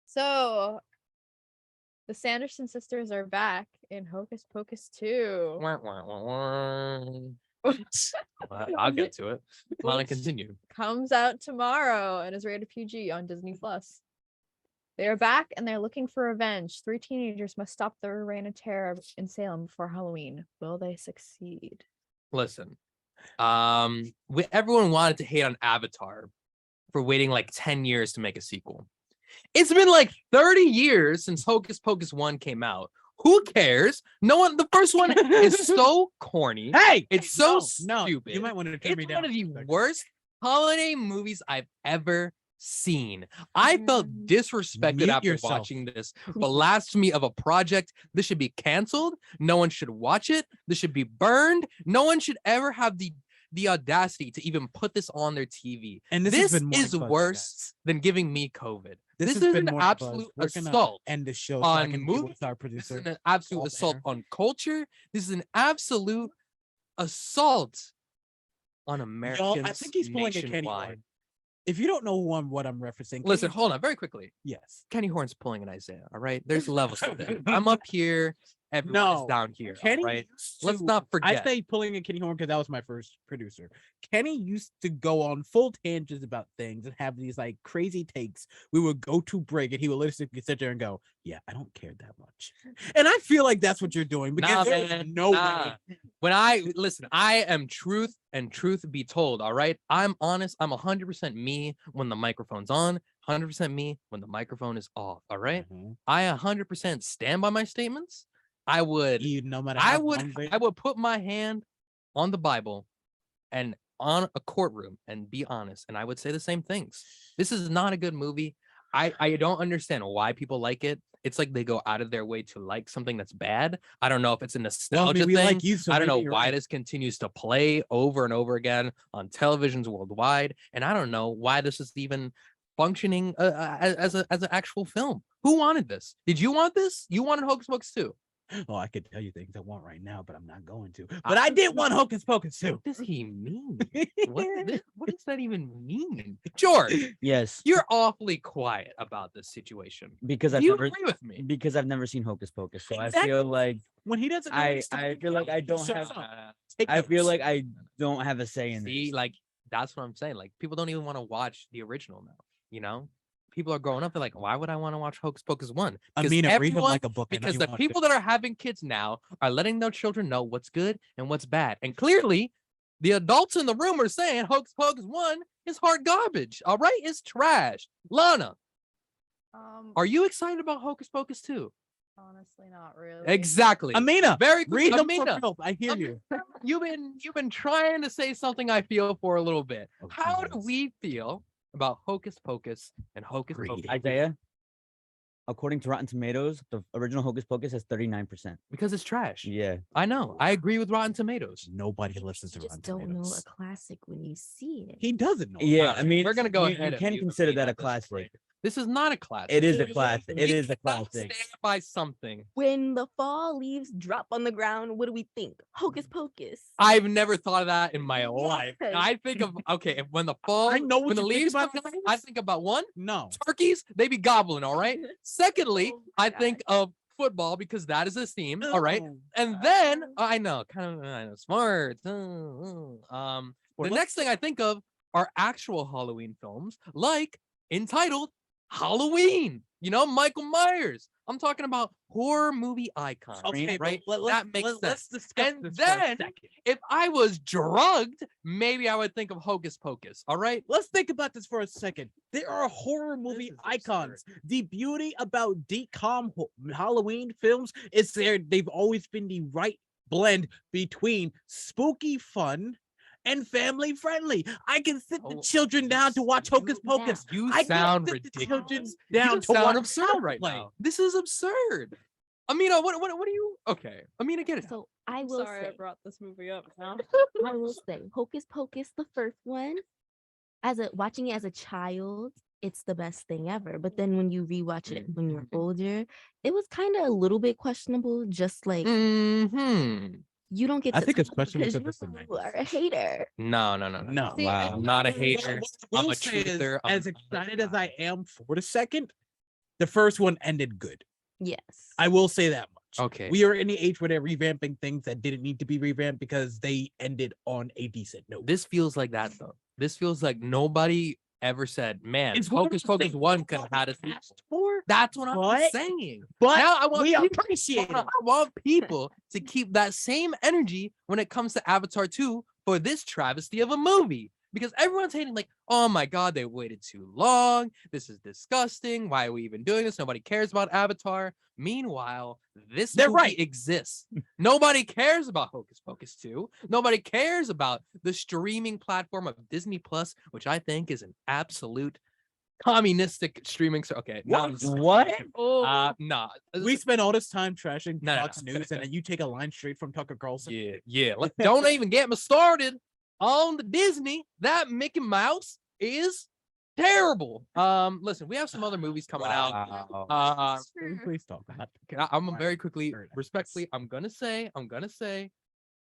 So, the Sanderson sisters are back in Hocus Pocus 2. Wah, wah, wah, wah. I'll get to it. Lana, Which continue. comes out tomorrow and is rated PG on Disney Plus. They are back and they're looking for revenge. 3 teenagers must stop the reign of terror in Salem before Halloween. Will they succeed? Listen, everyone wanted to hate on Avatar for waiting like 10 years to make a sequel. It's been like 30 years since Hocus Pocus 1 came out. Who cares? No one. The first one is so corny. Hey, It's so no, stupid. You might want to turn me It's down. one of the worst holiday movies I've ever seen. I felt disrespected Mute after yourself. watching this blasphemy of a project. This should be canceled. No one should watch it. This should be burned. No one should ever have the audacity to even put this on their TV. And this This has been morning is buzz, worse than giving me COVID. This has is been an morning buzz. absolute We're gonna assault end the show so I on can deal movies. with our This is producer. an absolute All assault there. on culture. This is an absolute assault on Americans. Y'all, I think he's pulling a Kenny nationwide. Horn. If you don't know what I'm referencing, Listen, Kenny- hold on, very quickly. Yes, Kenny Horn's pulling an Isaiah. All right, there's levels to it. I'm up here. Everyone's No, down here. Kenny. Right? used Let's to- not I forget. say pulling a Kenny Horn because that was my first producer. Kenny used to go on full tangents about things and have these like crazy takes. We would go to break and he would literally sit there and go, "Yeah, I don't care that much." And I feel like that's what you're doing because Nah, there's man, no nah. way. When I listen, I am truth and truth be told. All right, I'm honest. I'm 100% me when the microphone's on. 100% me when the microphone is off. All right, Mhm. I 100% stand by my statements. I would. No matter I how would. wrong they- I would put my hand on the Bible and on a courtroom and be honest, and I would say the same things. This is not a good movie. I don't understand why people like it. It's like they go out of their way to like something that's bad. I don't know if it's a nostalgia we thing. like you, so I don't know maybe you're why right. this continues to play over and over again on televisions worldwide, and I don't know why this is even functioning as an actual film. Who wanted this? Did you want this? You wanted Hocus Pocus too? Oh, I could tell you things I want right now, but I'm not going to. But I did want Hocus Pocus too. What does he mean? What does that even mean? George, Yes, you're awfully quiet about this situation. because Do I've you never agree with me? because I've never seen Hocus Pocus, so I Exactly. feel like When he doesn't, know his I stuff, feel like I don't shut have up. I feel like I don't have a say in See, this. like that's what I'm saying. Like people don't even want to watch the original now. You know, people are growing up. They're like, why would I want to watch Hocus Pocus 1? I Because mean, read them everyone, like a book. I know because you the watched people it. that are having kids now are letting their children know what's good and what's bad. And clearly, the adults in the room are saying Hocus Pocus 1 is hard garbage. All right, it's trash. Lana, are you excited about Hocus Pocus 2? Honestly, not really. Exactly. Amina, Very quick, read them Amina. for help. I hear you. You've been trying to say something I feel for a little bit. Oh, How do Jesus. we feel about Hocus Pocus and Hocus Greedy. Pocus? Isaiah, according to Rotten Tomatoes, the original Hocus Pocus has 39%. Because it's trash. Yeah. I know. I agree with Rotten Tomatoes. Nobody listens to You Rotten just don't know Tomatoes. a classic when you see it. He doesn't know. Yeah, Alright, I mean, we're gonna go you, ahead. You and can mute consider Amina that a at this classic. point. This is not a classic. It is a It is. classic. It We is a cannot classic. stand by something. When the fall leaves drop on the ground, what do we think? Hocus Pocus. I've never thought of that in my life. Yes. I think of if when the fall, I know what when the you think leaves come about down, things. I think about one, No. turkeys, they be gobbling, all right. Secondly, Oh I my think of football because that is a theme, all right. No. And then I know, kind of I know, smart. Or The let's- next thing I think of are actual Halloween films, like entitled Halloween. You know, Michael Myers. I'm talking about horror movie icons, Okay, right? but That makes let's sense. discuss And this for a then- second. If I was drugged, maybe I would think of Hocus Pocus. All right. Let's think about this for a second. There are horror movie is icons. The beauty about decom Halloween films is they've always been the right blend between spooky fun and family friendly. I can sit the Oh, children down to watch Hocus Yeah. Pocus. You I can sound sit the children ridiculous. down You to sound watch absurd House right Play. now. This is absurd. Amina, what do you? Okay, Amina, get it. So I I'm will sorry I say, brought this movie up now. I will say, Hocus Pocus, the first one, watching it as a child, it's the best thing ever. But then when you rewatch it when you're older, it was kind of a little bit questionable. Just like Mm-hmm. you don't get. I to think it's tell questionable because because it's the you are a hater. No. No. See, Wow. I'm not a What hater. I I'm will a say is, truther. as excited as I am for the second, the first one ended good. Yes. I will say that much. Okay. We are in the age where they're revamping things that didn't need to be revamped because they ended on a decent note. This feels like that though. This feels like nobody ever said, "Man, It's one of Hocus the Pocus things 1 could have had us." asked for, That's what I'm but- saying. but Now I want we people, appreciate it. I want people to keep that same energy when it comes to Avatar 2 for this travesty of a movie. Because everyone's hating, like, oh my God, they waited too long. This is disgusting. Why are we even doing this? Nobody cares about Avatar. Meanwhile, this They're movie right. exists. Nobody cares about Hocus Pocus 2. Nobody cares about the streaming platform of Disney Plus, which I think is an absolute communistic streaming. Okay, What? nah. We spent all this time trashing No, no, Fox no. News, and then you take a line straight from Tucker Carlson. Yeah. Don't even get me started on the Disney. That Mickey Mouse is terrible. Listen, we have some other movies coming out. Wow. Can we please talk about I'm Right. very quickly, Very nice. respectfully, I'm gonna say,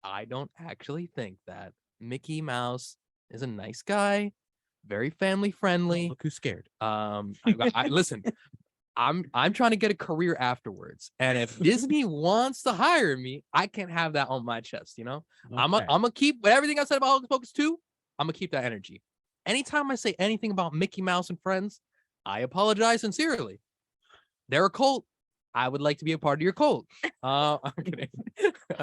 I don't actually think that Mickey Mouse is a nice guy, very family friendly. Look who's scared. Listen, I'm trying to get a career afterwards, and if Disney wants to hire me, I can't have that on my chest. You know, I'm Okay. gonna keep everything I said about Hocus Pocus 2. I'm gonna keep that energy. Anytime I say anything about Mickey Mouse and friends, I apologize sincerely. They're a cult. I would like to be a part of your cult. I'm kidding.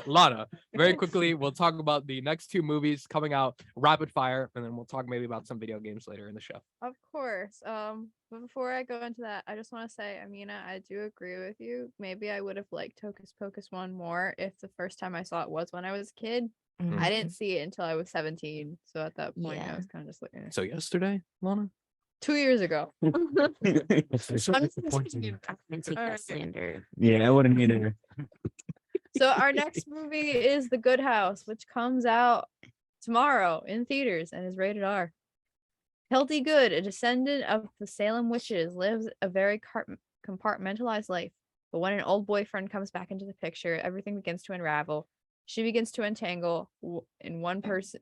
Lana, very quickly, we'll talk about the next two movies coming out rapid fire, and then we'll talk maybe about some video games later in the show. Of course. But before I go into that, I just want to say, Amina, I do agree with you. Maybe I would have liked Hocus Pocus 1 more if the first time I saw it was when I was a kid. Mhm. I didn't see it until I was 17. So at that point, Yeah. I was kind of just like, eh. So yesterday, Lana? 2 years ago. It's so I'm disappointing. I can take Alright. that slander. Yeah, I wouldn't either. So our next movie is The Good House, which comes out tomorrow in theaters and is rated R. Hildy Good, a descendant of the Salem witches, lives a very compartmentalized life. But when an old boyfriend comes back into the picture, everything begins to unravel. She begins to entangle in one person.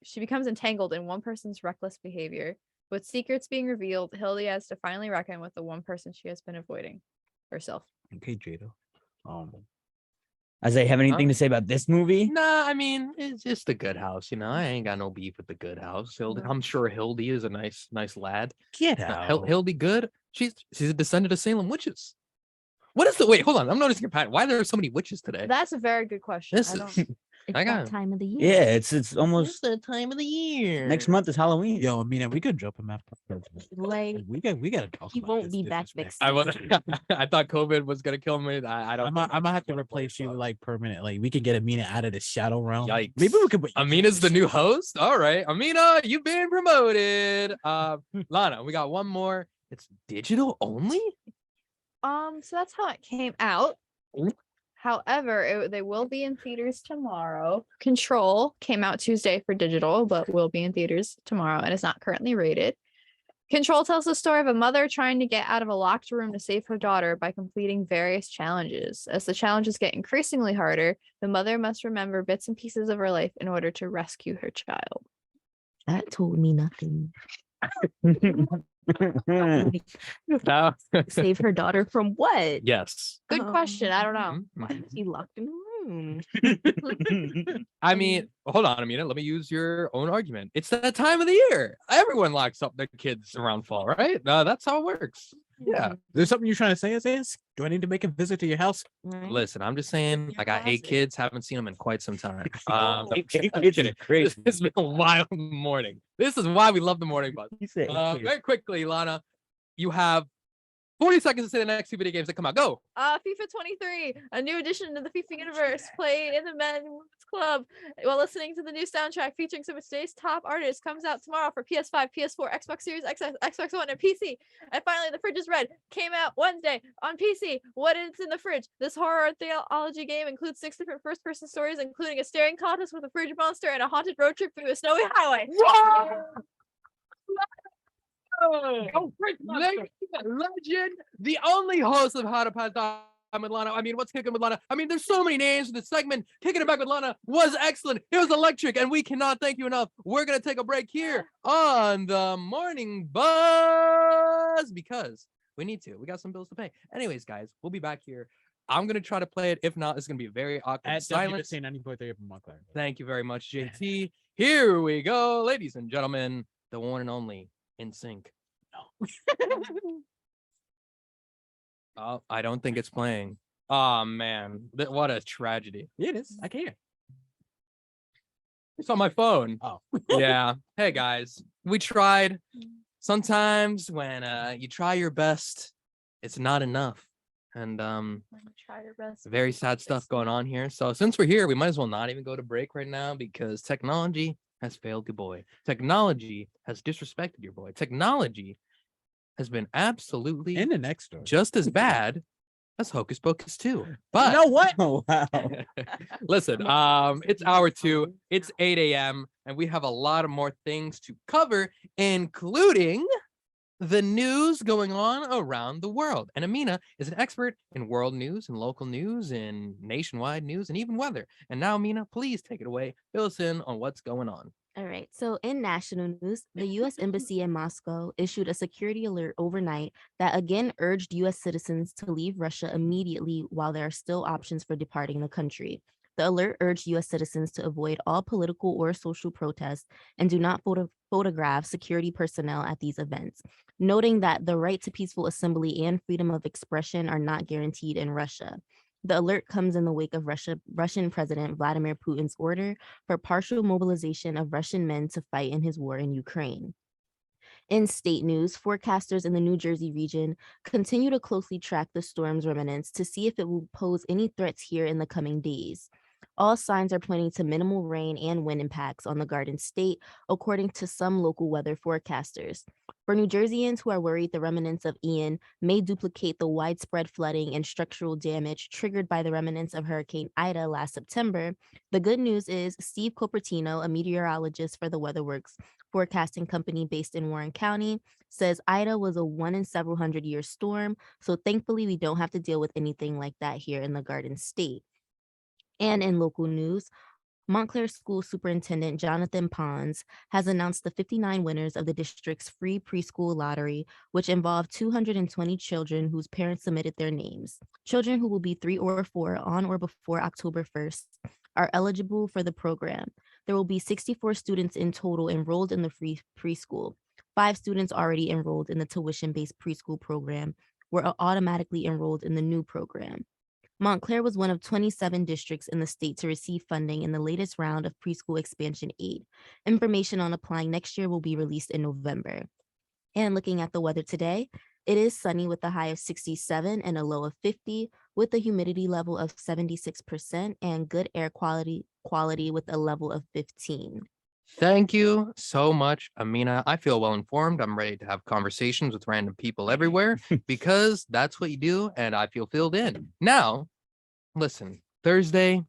She becomes entangled in one person's reckless behavior. With secrets being revealed, Hildy has to finally reckon with the one person she has been avoiding, herself. Okay, Jada. As I have anything to say about this movie? Nah, I mean, it's just The Good House. I ain't got no beef with The Good House. I'm sure Hildy is a nice lad. Get Hildy Good. She's a descendant of Salem witches. What is the wait? Hold on, I'm noticing your pattern. Why are there so many witches today? That's a very good question. This I is don't. It's I got that it. time of the year. Yeah, it's almost the time of the year. next month is Halloween. Yo, I mean, we could drop him after. Like, We gotta talk. he about won't this be back disrespect. next I was. I thought COVID was gonna kill me. I I don't. might have to replace you like permanent. Like we could get Amina out of the shadow realm. Yikes. Maybe we could. Put Amina's the new host. All right, Amina, you've been promoted. Lana, we got one more. It's digital only. So that's how it came out. However, they will be in theaters tomorrow. Control came out Tuesday for digital, but will be in theaters tomorrow and is not currently rated. Control tells the story of a mother trying to get out of a locked room to save her daughter by completing various challenges. As the challenges get increasingly harder, the mother must remember bits and pieces of her life in order to rescue her child. That told me nothing. No. Save her daughter from what? Yes. Good question. I don't know. Why is he locked in a room? I mean, hold on a minute. Let me use your own argument. It's that time of the year. Everyone locks up their kids around fall, right? That's how it works. Yeah. There's something you're trying to say, Isaias? Do I need to make a visit to your house? Right? Listen, I'm just saying. Your I got 8 closet. kids. Haven't seen them in quite some time. It's Kidding. crazy. This has been a wild morning. This is why we love the morning buzz. You say Very quickly, Lana, you have 40 seconds to say the next 2 video games that come out. Go. FIFA 23, a new addition to the FIFA universe, played in the Men and Women's Club while listening to the new soundtrack featuring some of today's top artists, comes out tomorrow for PS5, PS4, Xbox Series X, Xbox One, and PC. And finally, The Fridge is Red came out Wednesday on PC. What is in the fridge? This horror theology game includes 6 different first-person stories, including a staring contest with a fridge monster and a haunted road trip through a snowy highway. Legend, the only host of How to Pass Time with Lana. I mean, what's kicking with Lana? I mean, there's so many names for this segment. Kicking it back with Lana was excellent. It was electric, and we cannot thank you enough. We're gonna take a break here on the Morning Buzz because we need to. We got some bills to pay. Anyways, guys, we'll be back here. I'm gonna try to play it. If not, it's gonna be a very awkward At silence. WBC 90.3 of Montclair. Thank you very much, JT. Here we go, ladies and gentlemen, the one and only In Sync. Oh, I don't think it's playing. Oh man, what a tragedy. Yeah, it is. I can't. It's on my phone. Oh. Yeah. Hey guys, we tried. Sometimes when you try your best, it's not enough. And Try your best. very sad stuff going on here. So since we're here, we might as well not even go to break right now because technology has failed your boy. Technology has disrespected your boy. Technology has been absolutely In the next story. just as bad as Hocus Pocus 2. But You know what? Oh wow. listen, it's hour 2, it's 8 a.m., and we have a lot of more things to cover, including the news going on around the world. And Amina is an expert in world news and local news and nationwide news and even weather. And now, Amina, please take it away. Fill us in on what's going on. All right. So in national news, the U.S. Embassy in Moscow issued a security alert overnight that again urged U.S. citizens to leave Russia immediately while there are still options for departing the country. The alert urged U.S. citizens to avoid all political or social protests and do not photograph security personnel at these events, noting that the right to peaceful assembly and freedom of expression are not guaranteed in Russia. The alert comes in the wake of Russian President Vladimir Putin's order for partial mobilization of Russian men to fight in his war in Ukraine. In state news, forecasters in the New Jersey region continue to closely track the storm's remnants to see if it will pose any threats here in the coming days. All signs are pointing to minimal rain and wind impacts on the Garden State, according to some local weather forecasters. For New Jerseyans who are worried the remnants of Ian may duplicate the widespread flooding and structural damage triggered by the remnants of Hurricane Ida last September, the good news is Steve Copertino, a meteorologist for the WeatherWorks forecasting company based in Warren County, says Ida was a one in several hundred year storm, so thankfully we don't have to deal with anything like that here in the Garden State. And in local news, Montclair School Superintendent Jonathan Pons has announced the 59 winners of the district's free preschool lottery, which involved 220 children whose parents submitted their names. Children who will be 3 or 4 on or before October 1st are eligible for the program. There will be 64 students in total enrolled in the free preschool. 5 students already enrolled in the tuition-based preschool program were automatically enrolled in the new program. Montclair was one of 27 districts in the state to receive funding in the latest round of preschool expansion aid. Information on applying next year will be released in November. And looking at the weather today, it is sunny with a high of 67 and a low of 50, with a humidity level of 76% and good air quality with a level of 15. Thank you so much, Amina. I feel well informed. I'm ready to have conversations with random people everywhere because that's what you do, and I feel filled in. Now, listen, Thursday,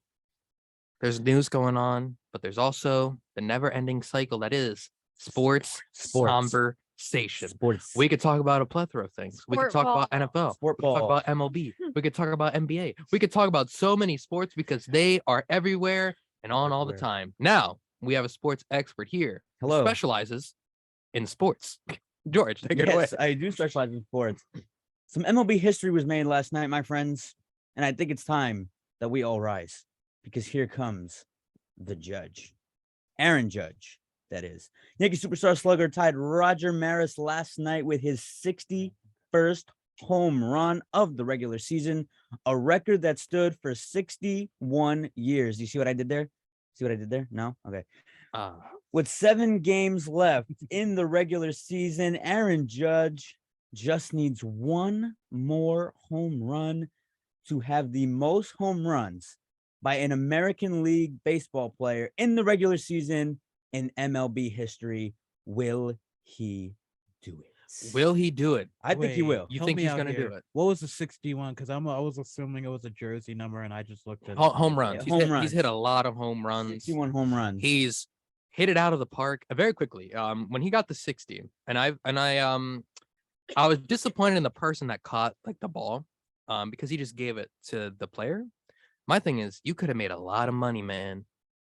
there's news going on, but there's also the never-ending cycle that is sports conversation. Sports. We could talk about a plethora of things. We could talk about NFL. Sport We could talk ball. about MLB. We could talk about NBA. We could talk about so many sports because they are everywhere and on all the Everywhere. time. Now, we have a sports expert here who Hello. specializes in sports. George, take it away. Yes, I do specialize in sports. Some MLB history was made last night, my friends, and I think it's time that we all rise because here comes the judge, Aaron Judge. That is, Yankee superstar slugger tied Roger Maris last night with his 61st home run of the regular season, a record that stood for 61 years. You see what I did there? See what I did there? No? Okay. With 7 games left in the regular season, Aaron Judge just needs one more home run to have the most home runs by an American League baseball player in the regular season in MLB history. Will he do it? Will he do it? I think he Wait, will. You help think me he's out gonna do here. it? What was the 61? Because I was assuming it was a jersey number, and I just looked at Home runs. Yeah, He's home hit, runs. he's hit a lot of home runs. 61 home runs. He's hit it out of the park very quickly. When he got the 60, and I was disappointed in the person that caught like the ball, because he just gave it to the player. My thing is, you could have made a lot of money, man.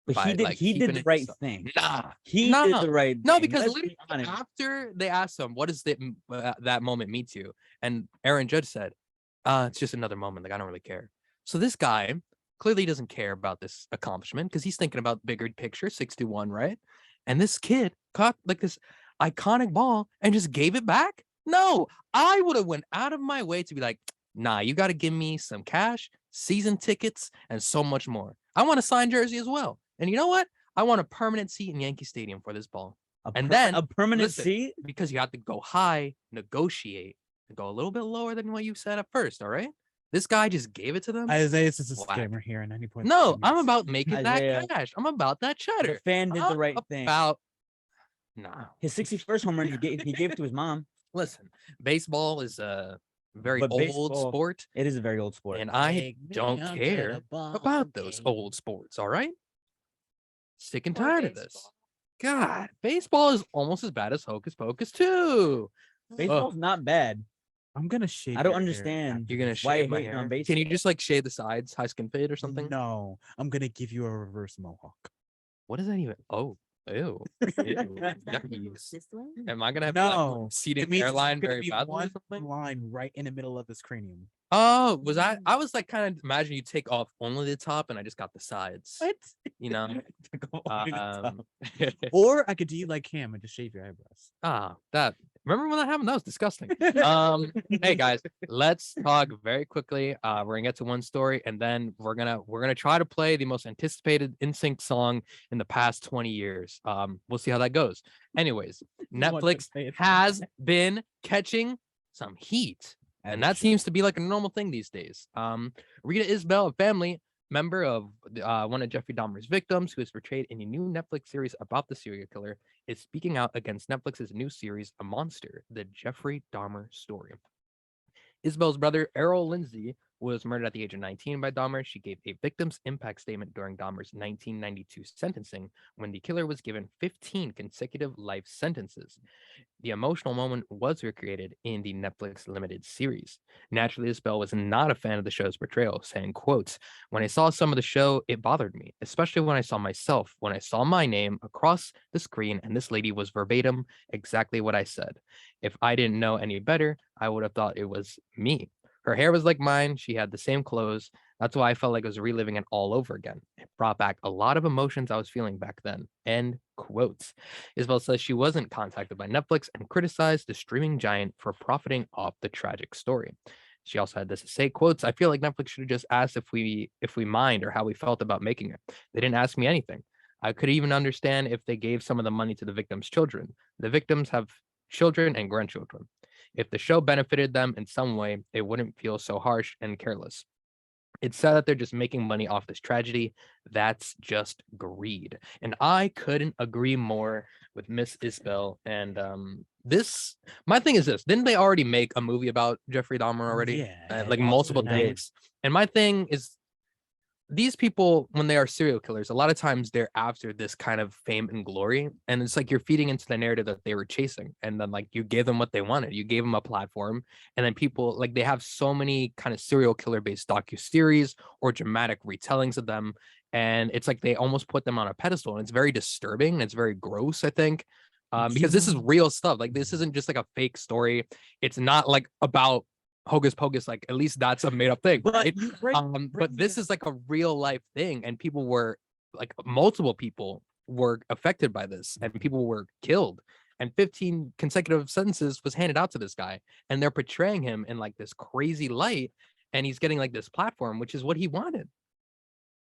But by, he did. like, He keeping did the it right inside. thing. Nah, He no, did the right. no, thing. because Let's be literally honest. after they asked him, "What does that moment mean to you?" and Aaron Judge said, "It's just another moment. Like I don't really care." So this guy clearly doesn't care about this accomplishment because he's thinking about bigger picture, 61, right? And this kid caught like this iconic ball and just gave it back. No, I would have went out of my way to be like, "Nah, you got to give me some cash, season tickets, and so much more. I want a signed jersey as well. And you know what? I want a permanent seat in Yankee Stadium for this ball." And then a permanent listen, seat. because you have to go high, negotiate, and go a little bit lower than what you said at first. All right. This guy just gave it to them. Isaiah is a Whack. scammer here, and any point. No, I'm about making Isaiah, that cash. I'm about that The cheddar. fan did the I'm right thing. About nah. His 61st home run, he gave it to his mom. Listen, baseball is a very But old baseball- sport, It is a very old sport. and I Take me don't under care the ball about those game. old sports. All right. Sick and Poor tired of this. baseball. God, baseball is almost as bad as Hocus Pocus too. Baseball's not bad. I'm gonna shave. I don't your hair understand after You're gonna this. why shave you my hating on hair. baseball. Can you just like shave the sides, high skin fade or something? No, I'm gonna give you a reverse mohawk. What is that even? Oh, ew. Ew. Yuckies. This way? Am I gonna have No, like, seated It means it's hairline gonna very be badly or one something? line right in the middle of his cranium. Oh, was I was like kind of imagine you take off only the top and I just got the sides. What? You know? Go over the top. Um, Or I could do you like Cam and just shave your eyebrows. that remember when that happened? That was disgusting. Hey guys, let's talk very quickly. We're gonna get to one story and then we're gonna try to play the most anticipated NSYNC song in the past 20 years. We'll see how that goes. Anyways, You want to Netflix say it. has been catching some heat. And that seems to be like a normal thing these days. Rita Isbell and family member of one of Jeffrey Dahmer's victims, who is portrayed in a new Netflix series about the serial killer, is speaking out against Netflix's new series, A Monster: The Jeffrey Dahmer Story. Isabel's brother, Errol Lindsay, was murdered at the age of 19 by Dahmer. She gave a victim's impact statement during Dahmer's 1992 sentencing, when the killer was given 15 consecutive life sentences. The emotional moment was recreated in the Netflix limited series. Naturally, Isabel was not a fan of the show's portrayal, saying, quotes, "When I saw some of the show, it bothered me, especially when I saw myself, when I saw my name across the screen, and this lady was verbatim exactly what I said. If I didn't know any better, I would have thought it was me. Her hair was like mine. She had the same clothes. That's why I felt like I was reliving it all over again. It brought back a lot of emotions I was feeling back then." End quotes. Isabel says she wasn't contacted by Netflix and criticized the streaming giant for profiting off the tragic story. She also had this to say, quotes, "I feel like Netflix should have just asked if we mind or how we felt about making it. They didn't ask me anything. I could even understand if they gave some of the money to the victims' children. The victims have children and grandchildren. If the show benefited them in some way, it wouldn't feel so harsh and careless. It's sad that they're just making money off this tragedy. That's just greed." And I couldn't agree more with Miss Isbell. And this, my thing is this: didn't they already make a movie about Jeffrey Dahmer already? Yeah, Like it multiple also did. takes. And my thing is, these people, when they are serial killers, a lot of times they're after this kind of fame and glory, and it's like you're feeding into the narrative that they were chasing, and then like you gave them what they wanted, you gave them a platform, and then people, like, they have so many kind of serial killer based docu-series or dramatic retellings of them, and it's like they almost put them on a pedestal, and it's very disturbing and it's very gross, I think, because this is real stuff. Like, this isn't just like a fake story. It's not like about hocus pocus. Like, at least that's a made up thing, right? But this is like a real life thing, and people were like, multiple people were affected by this, and people were killed, and 15 consecutive sentences was handed out to this guy, and they're portraying him in like this crazy light, and he's getting like this platform, which is what he wanted.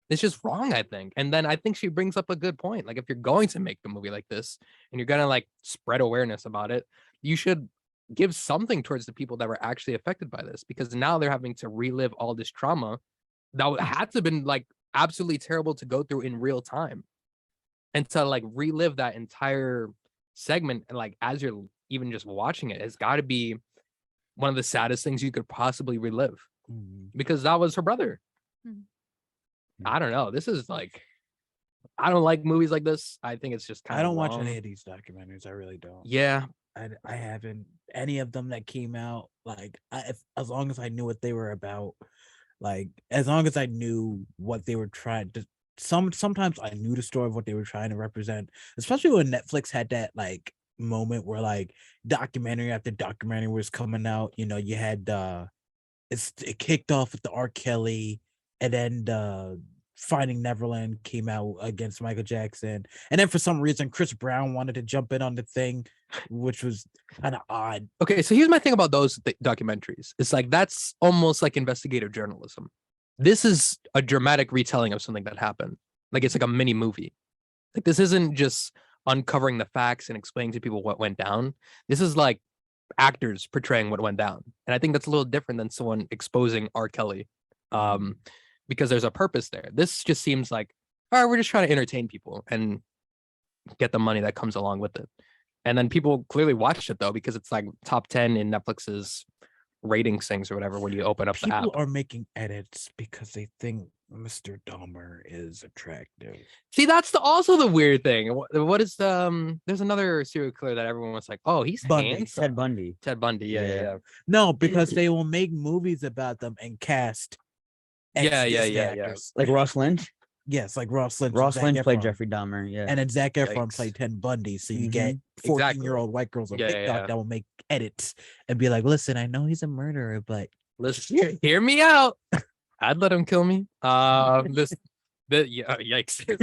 It's just wrong, I think. And then I think she brings up a good point. Like, if you're going to make a movie like this and you're gonna like spread awareness about it, you should give something towards the people that were actually affected by this, because now they're having to relive all this trauma that had to have been like absolutely terrible to go through in real time, and to like relive that entire segment, and like as you're even just watching it, it's got to be one of the saddest things you could possibly relive, because that was her brother. I don't know. This is like, I don't like movies like this. I think it's just kind I of don't watch wrong. any of these documentaries. I really don't. Yeah. I haven't any of them that came out. Like, as long as I knew what they were about, like as long as I knew what they were trying to. Sometimes I knew the story of what they were trying to represent, especially when Netflix had that like moment where like documentary after documentary was coming out. You know, you had it kicked off with the R. Kelly, and then Finding Neverland came out against Michael Jackson, and then for some reason Chris Brown wanted to jump in on the thing, which was kind of odd. Okay, so here's my thing about those documentaries. It's like, that's almost like investigative journalism. This is a dramatic retelling of something that happened. Like, it's like a mini movie. Like, this isn't just uncovering the facts and explaining to people what went down. This is like actors portraying what went down. And I think that's a little different than someone exposing R. Kelly. Because there's a purpose there. This just seems like, all right, we're just trying to entertain people and get the money that comes along with it. And then people clearly watched it though, because it's like top 10 in Netflix's ratings things or whatever when you open up the app. People are making edits because they think Mr. Dahmer is attractive. See, that's also the weird thing. What is there's another serial killer that everyone was like, oh, he's Bundy. handsome. Ted Bundy. Ted Bundy, yeah. No, because they will make movies about them and cast Yeah. actors. Like Ross Lynch. Yes, like Ross Lynch. Ross Zac Lynch played Efron. Jeffrey Dahmer. Yeah. And then Zac Efron Yikes. played Ted Bundy. So you Mhm. get 14-year-old white girls on Yeah, TikTok yeah. that will make edits and be like, listen, I know he's a murderer, but Listen, hear me out. I'd let him kill me. Yikes.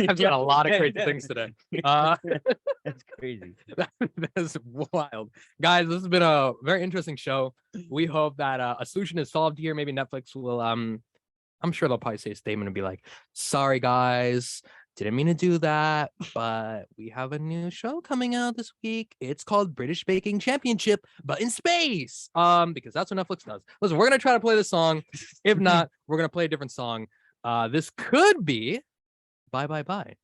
I've got a lot of crazy things today. That's crazy. That's wild. Guys, this has been a very interesting show. We hope that a solution is solved here. Maybe Netflix will, I'm sure they'll probably say a statement and be like, sorry, guys, didn't mean to do that, but we have a new show coming out this week. It's called British Baking Championship, but in space. Because that's what Netflix does. Listen, we're gonna try to play this song. If not, we're gonna play a different song. This could be Bye Bye Bye.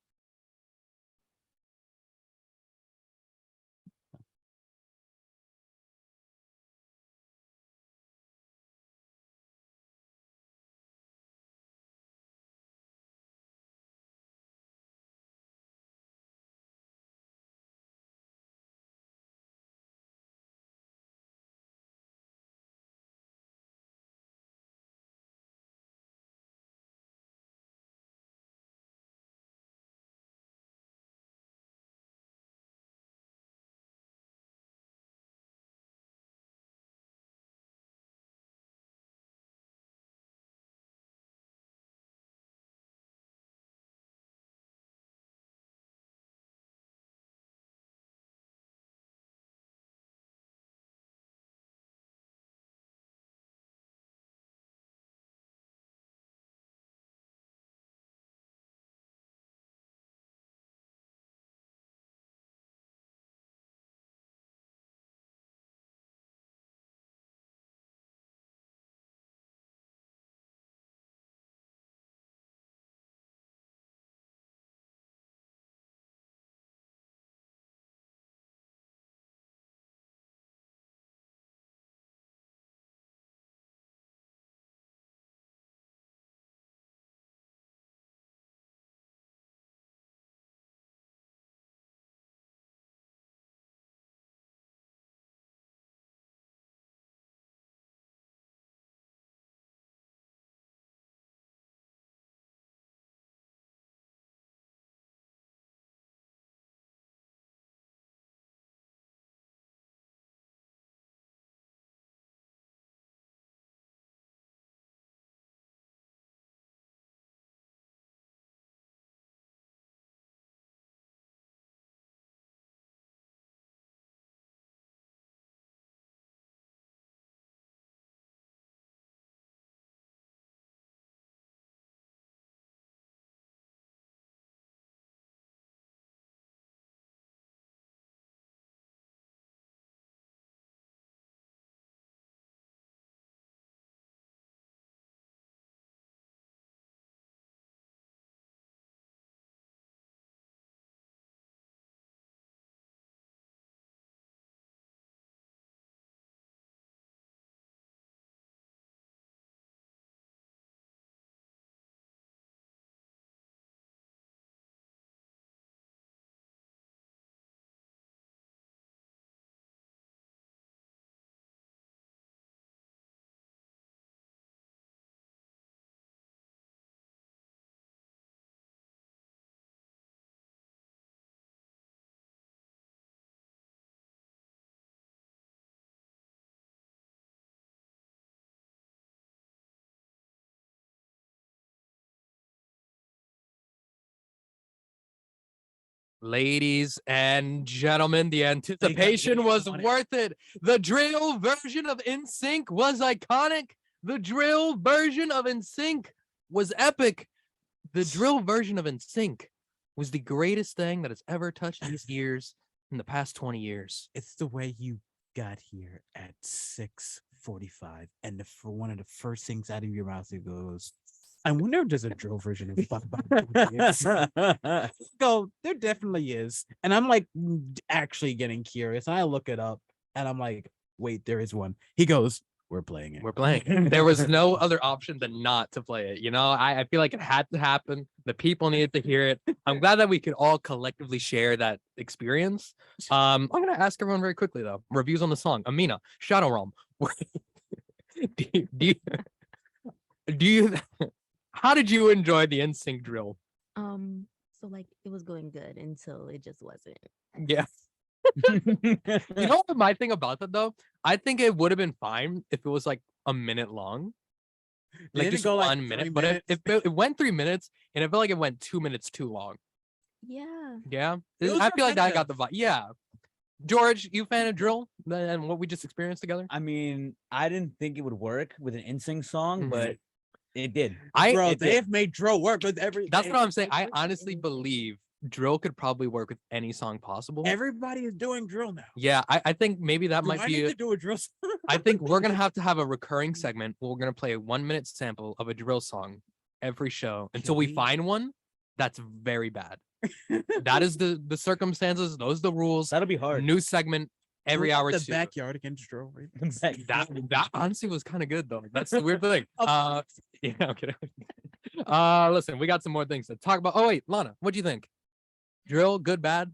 Ladies and gentlemen, the anticipation was worth it. The drill version of NSYNC was iconic. The drill version of NSYNC was epic. The drill version of NSYNC was the greatest thing that has ever touched these ears in the past 20 years. It's the way you got here at 6:45, and for one of the first things out of your mouth, it goes, I wonder if there's a drill version of it. Go, there definitely is. And I'm like actually getting curious. And I look it up and I'm like, wait, there is one. He goes, we're playing it. We're playing it. There was no other option than not to play it. You know, I feel like it had to happen. The people needed to hear it. I'm glad that we could all collectively share that experience. I'm going to ask everyone very quickly, though. Reviews on the song. Amina, Shadow Realm. do you how did you enjoy the NSYNC drill? So like it was going good until it just wasn't. Yeah. You know what my thing about that though? I think it would have been fine if it was like a minute long. Like just go like 1 minute, 3 but minutes? it went 3 minutes and it felt like it went 2 minutes too long. Yeah. Yeah. It was I feel like that got the repetitive. vibe. Yeah. George, you fan of drill and what we just experienced together? I mean, I didn't think it would work with an NSYNC song, but it did. Bro, it they did. have made drill work with every. That's what I'm saying. I honestly believe drill could probably work with any song possible. Everybody is doing drill now. Yeah, I think maybe that Do might I be need a- to do a drill song? I think we're gonna have to have a recurring segment where we're gonna play a 1 minute sample of a drill song every show until we we- find one that's very bad. That is the circumstances. Those are the rules. That'll be hard. New segment every Look at hour. the two. backyard against Drill. Right? That honestly was kind of good though. That's the weird thing. Of Yeah, I'm kidding. Listen, we got some more things to talk about. Oh wait, Lana, what do you think? Drill, good, bad?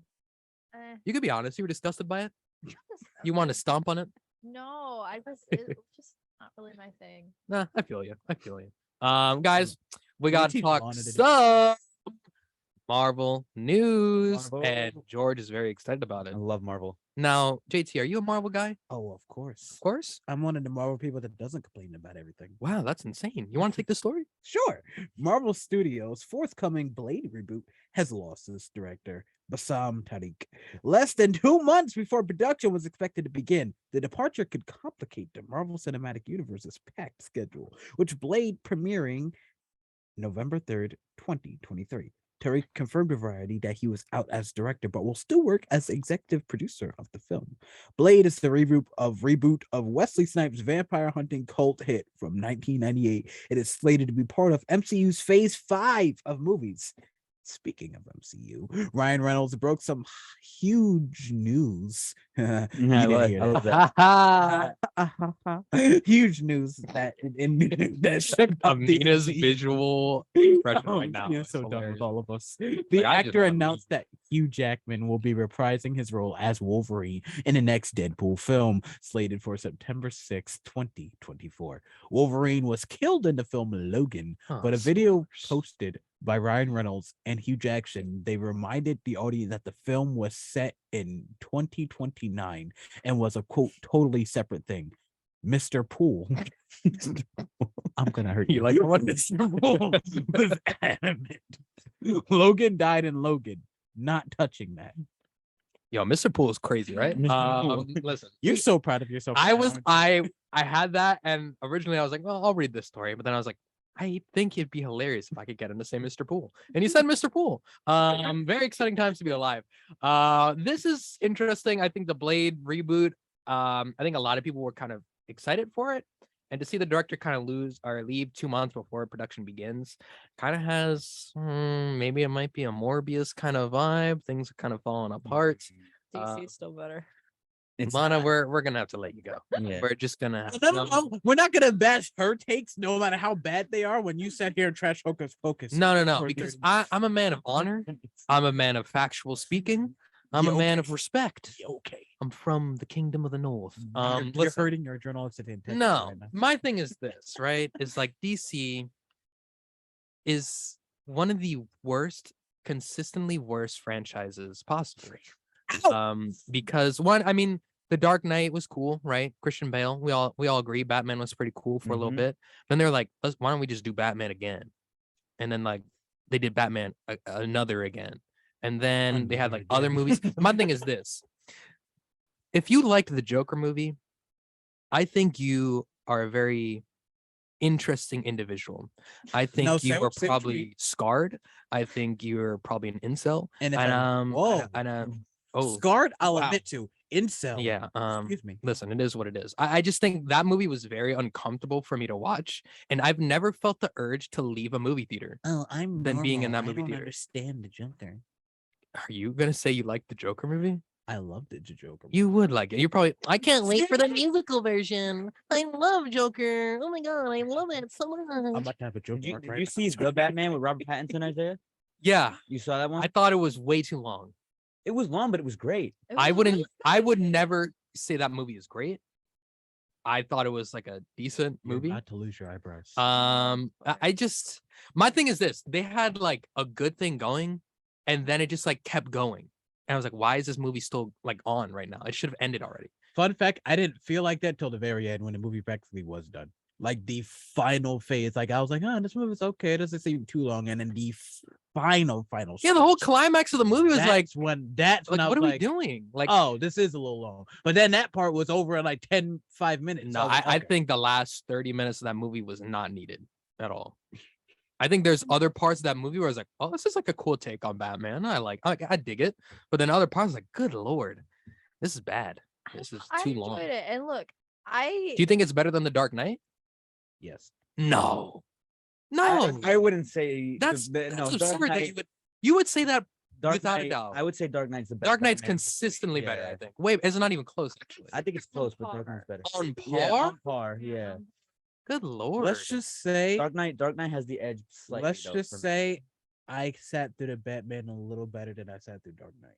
Eh, You could be honest. You were disgusted by it. just- You want to stomp on it? No, it's just not really my thing. Nah, I feel you. I feel you. Guys, we got to teach talk Lana to do- some Marvel news, Marvel. and George is very excited about it. I love Marvel. Now, JT, are you a Marvel guy? Oh, of course. Of course. I'm one of the Marvel people that doesn't complain about everything. Wow, that's insane. You want to take the story? Sure. Marvel Studios' forthcoming Blade reboot has lost its director, Bassam Tariq. Less than 2 months before production was expected to begin, the departure could complicate the Marvel Cinematic Universe's packed schedule, which Blade premiering November 3rd, 2023. Tariq confirmed to Variety that he was out as director, but will still work as executive producer of the film. Blade is the reboot of Wesley Snipes' vampire hunting cult hit from 1998. It is slated to be part of MCU's Phase 5 of movies. Speaking of MCU, Ryan Reynolds broke some huge news. You I didn't love, hear I love that. huge news that that shook up the Amina's MCU. visual expression Oh, right now. yeah, is so done hilarious. with all of us. Like, The I just actor wanna announced that Hugh Jackman will be reprising his role as Wolverine in the next Deadpool film, slated for September 6, 2024. Wolverine was killed in the film Logan, Huh, but a video spoilers. posted by Ryan Reynolds and Hugh Jackson, they reminded the audience that the film was set in 2029 and was a quote totally separate thing. Mr. Poole. I'm gonna hurt you. You like what? Mr. Poole was adamant. Logan died in Logan. Not touching that. Yo, Mr. Poole is crazy, right? Mr. Poole. Listen, You're so proud of yourself. I now, was aren't you? I had that, and originally I was like, well, I'll read this story, but then I was like, I think it'd be hilarious if I could get him to say Mr. Poole. And he said Mr. Poole. Very exciting times to be alive. This is interesting. I think the Blade reboot, I think a lot of people were kind of excited for it. And to see the director kind of leave 2 months before production begins, kind of has maybe it might be a Morbius kind of vibe. Things are kind of falling apart. DC is still better. Lana, we're gonna have to let you go. Yeah. We're just gonna No, we're not gonna bash her takes, no matter how bad they are. When you sat here and trash Hocus Pocus, no, for because your- I'm a man of honor. I'm a man of factual speaking. I'm a Yeah, man okay. of respect. okay. I'm from the kingdom of the north. You're Listen, hurting your journalistic integrity no, right now. my thing is this, right? Is like DC is one of the consistently worst franchises possible. Because one, I mean, The Dark Knight was cool, right? Christian Bale, we all agree Batman was pretty cool for a little Mhm. bit. Then they're like, why don't we just do Batman again? And then like they did Batman another again. And then they had Another like other again. movies. My thing is this. If you liked the Joker movie, I think you are a very interesting individual. I think No, you same- are same probably scarred. I think you're probably an incel. And if And whoa, oh scarred, I'll wow. admit to incel. yeah. Excuse me. Listen, it is what it is. I just think that movie was very uncomfortable for me to watch, and I've never felt the urge to leave a movie theater. Oh, I'm Than being in that normal. movie I don't theater. understand the Joker. Are you gonna say you like the Joker movie? I loved it, the Joker. You would like it. You're probably. I can't wait for the musical version. I love Joker. Oh my god, I love it so I'm much. about to have a Joker. Did you, arc did right you now. see The Batman with Robert Pattinson, Isaiah? Yeah, You saw that one? I thought it was way too long. It was long, but it was great. It I was wouldn't. really I would good. never say that movie is great. I thought it was like a decent You're movie. about to lose your eyebrows. I just my thing is this: they had like a good thing going, and then it just like kept going. And I was like, why is this movie still like on right now? It should have ended already. Fun fact: I didn't feel like that till the very end when the movie practically was done. Like the final phase, like I was like, "Oh, this movie's okay. It doesn't seem too long." And then the final Yeah, the whole stretch, climax of the movie was like, that's when I what was are we like, doing? Like, "Oh, this is a little long." But then that part was over in like 5 minutes. no, I was like, I "Okay." think the last 30 minutes of that movie was not needed at all. I think there's other parts of that movie where I was like, oh, this is like a cool take on Batman. I dig it. But then other parts like, good lord, this is bad. This is I too enjoyed long. it, and look, Do you think it's better than The Dark Knight? yes. No. No, I wouldn't say that's no. absurd Dark that Knight, you would say that Dark without a Knight, doubt. I would say Dark Knight's the best. Dark Knight's Batman movie. consistently better, I Yeah. think. Wait, it's not even close actually. I think it's close, but Dark Knight's better. On par? Yeah, on par. Yeah. Good lord. Let's just say, Dark Knight has the edge slightly. let's though, just for me. say, I sat through the Batman a little better than I sat through Dark Knight.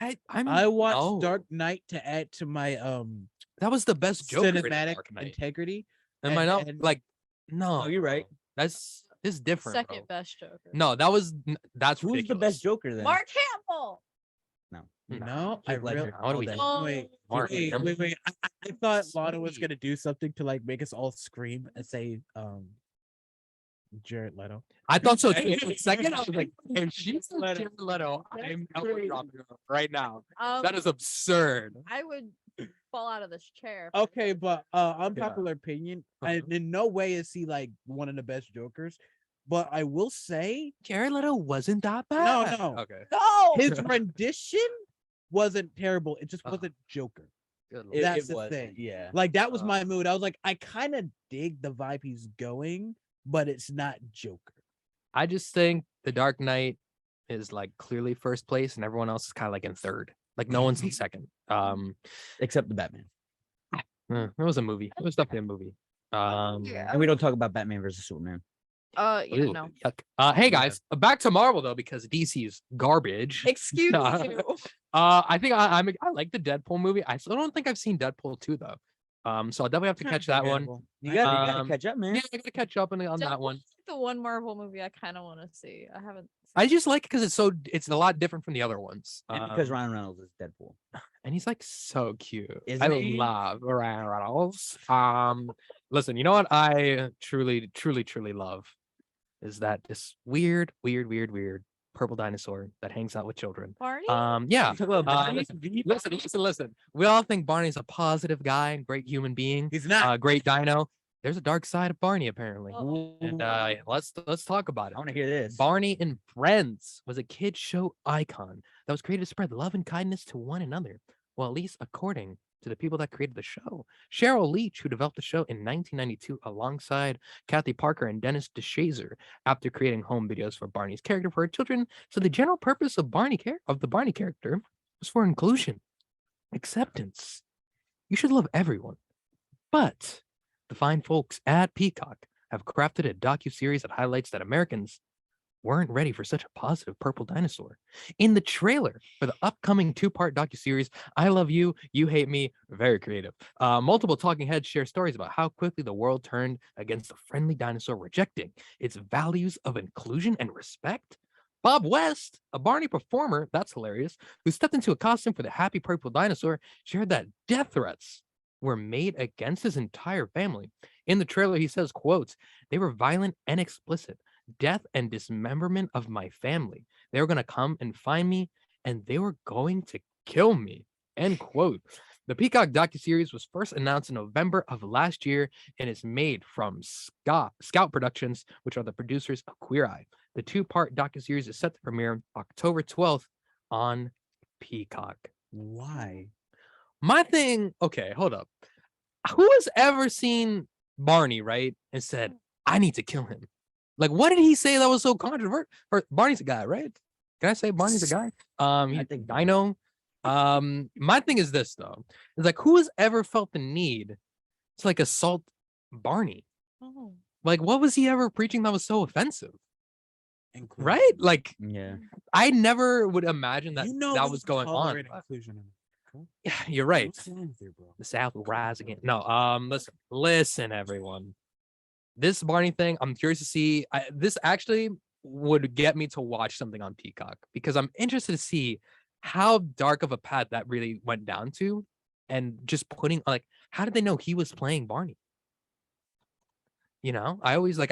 I I watched no. Dark Knight to add to my That was the best Joker in cinematic Dark Knight. integrity. Am I not and- like no? Oh, you're right. That's it's different. Second bro. best Joker. No, that's Who's ridiculous. the best Joker then? Mark Hamill. No, I Heath Ledger. really. What do we all day. Oh, Wait, Mark Hamill. wait. I thought Lana was Sweet. gonna do something to like make us all scream and say Jared Leto. I thought so too. For a second, I was like, if she's Leto. Jared Leto, I'm elbow dropping her right now. Um, That is absurd. I would fall out of this chair. Okay, but unpopular opinion, Uh-huh. in no way is he like one of the best Jokers. But I will say Jared Leto wasn't that bad. no. Okay. No. His rendition wasn't terrible. It just Uh-huh. wasn't Joker. Good It- That's it the was, thing. Yeah. Like that was Uh, my mood. I was like, I kind of dig the vibe he's going, but it's not Joker. I just think The Dark Knight is like clearly first place, and everyone else is kind of like in third. Like no one's in second. Except the Batman. It was a movie. It was definitely a movie. Yeah. And we don't talk about Batman versus Superman. Yeah, Ew, no. yuck. Hey guys, back to Marvel though because DC's garbage. Excuse Nah. you. I think I like the Deadpool movie. I still don't think I've seen Deadpool 2 though. So I'll definitely have to catch that one. You gotta Um, catch up, man. Yeah, I gotta catch up on that one. Deadpool's the one Marvel movie I kind of want to see. I haven't. I just like it because it's a lot different from the other ones. And because Um, Ryan Reynolds is Deadpool. and he's like so cute. Isn't I he? love Ryan Reynolds. Listen, you know what I truly love is that this weird purple dinosaur that hangs out with children. Barney. Yeah. You talk about Barney? Listen. We all think Barney's a positive guy and great human being, He's not. great dino. There's a dark side of Barney apparently. Oh. And let's talk about it. I want to hear this. Barney and Friends was a kid show icon that was created to spread love and kindness to one another. Well, at least according to the people that created the show. Cheryl Leach, who developed the show in 1992 alongside Kathy Parker and Dennis DeShazer, after creating home videos for Barney's character for her children. So the general purpose of the Barney character was for inclusion, acceptance. You should love everyone. But the fine folks at Peacock have crafted a docuseries that highlights that Americans weren't ready for such a positive purple dinosaur. In the trailer for the upcoming 2-part docuseries, I Love You, You Hate Me, very creative. Multiple talking heads share stories about how quickly the world turned against the friendly dinosaur, rejecting its values of inclusion and respect. Bob West, a Barney performer, that's hilarious, who stepped into a costume for the happy purple dinosaur, shared that death threats were made against his entire family. In the trailer, he says, quotes, "They were violent and explicit. Death and dismemberment of my family. They were going to come and find me, and they were going to kill me." End quote. The Peacock docuseries was first announced in November of last year and is made from Scout Productions, which are the producers of Queer Eye. The 2-part docuseries is set to premiere October 12th on Peacock. Why? My thing, okay, hold up. Who has ever seen Barney, right, and said, I need to kill him? Like, what did he say that was so controversial? Barney's a guy, right? Can I say Barney's a guy? I think so. Dino. My thing is this though. It's like, who has ever felt the need to like assault Barney? Oh. Like, what was he ever preaching that was so offensive? Inclusion. Right? Like, Yeah. I never would imagine that that we was going on. tolerate but- inclusion in America. Yeah, you're right. What's wrong with you, bro? The South will rise again. No, listen, everyone. This Barney thing, I'm curious to see. This actually would get me to watch something on Peacock because I'm interested to see how dark of a path that really went down to, and just putting like, how did they know he was playing Barney? You know, I always like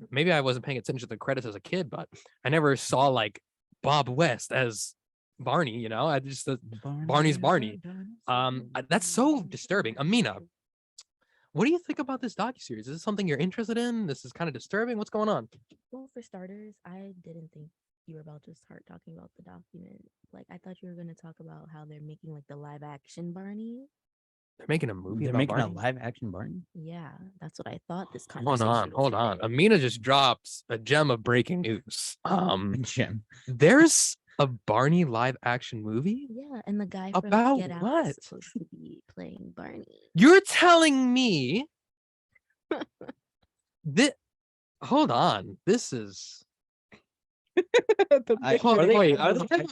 maybe I wasn't paying attention to the credits as a kid, but I never saw like Bob West as Barney. You know, I just Barney's Barney. That's so disturbing. Amina, what do you think about this docuseries? Is this something you're interested in? This is kind of disturbing. What's going on? Well, for starters, I didn't think you were about to start talking about the document. Like, I thought you were going to talk about how they're making like the live action Barney. They're making a movie They're about making Barney? a live action Barney. Yeah, that's what I thought this Hold conversation on, was hold on. headed. Amina just drops a gem of breaking news. Jim. There's a Barney live action movie? Yeah, and the guy About from Get Out what? is supposed to be playing Barney. You're telling me that hold on. This is I